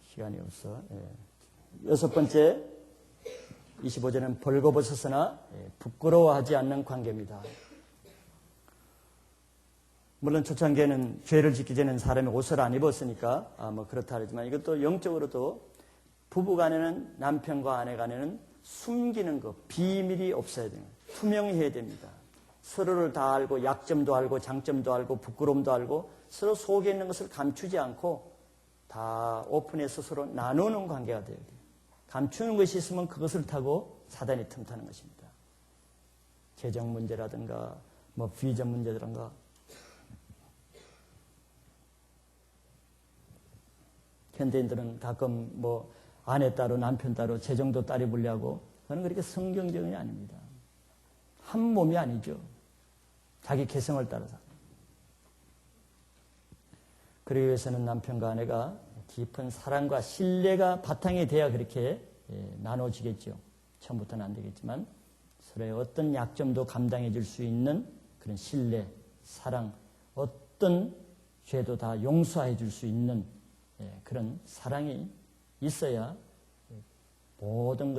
시간이 없어. 여섯 번째, 25절은 벌거벗었으나 부끄러워하지 않는 관계입니다. 물론 초창기에는 죄를 짓기 전에는 사람이 옷을 안 입었으니까 뭐 그렇다 하지만 이것도 영적으로도 부부 간에는 남편과 아내 간에는 숨기는 것, 비밀이 없어야 돼요. 투명해야 됩니다. 서로를 다 알고 약점도 알고 장점도 알고 부끄러움도 알고 서로 속에 있는 것을 감추지 않고 다 오픈해서 서로 나누는 관계가 돼야 돼요. 감추는 것이 있으면 그것을 타고 사단이 틈타는 것입니다. 재정 문제라든가 뭐 비전 문제라든가 현대인들은 가끔 뭐 아내 따로 남편 따로 재정도 딸이 불리하고 그건 그렇게 성경적이 아닙니다. 한 몸이 아니죠. 자기 개성을 따라서. 그러기 위해서는 남편과 아내가 깊은 사랑과 신뢰가 바탕이 돼야 그렇게 나눠지겠죠. 처음부터는 안 되겠지만 서로의 어떤 약점도 감당해 줄 수 있는 그런 신뢰, 사랑, 어떤 죄도 다 용서해 줄 수 있는 그런 사랑이 있어야 모든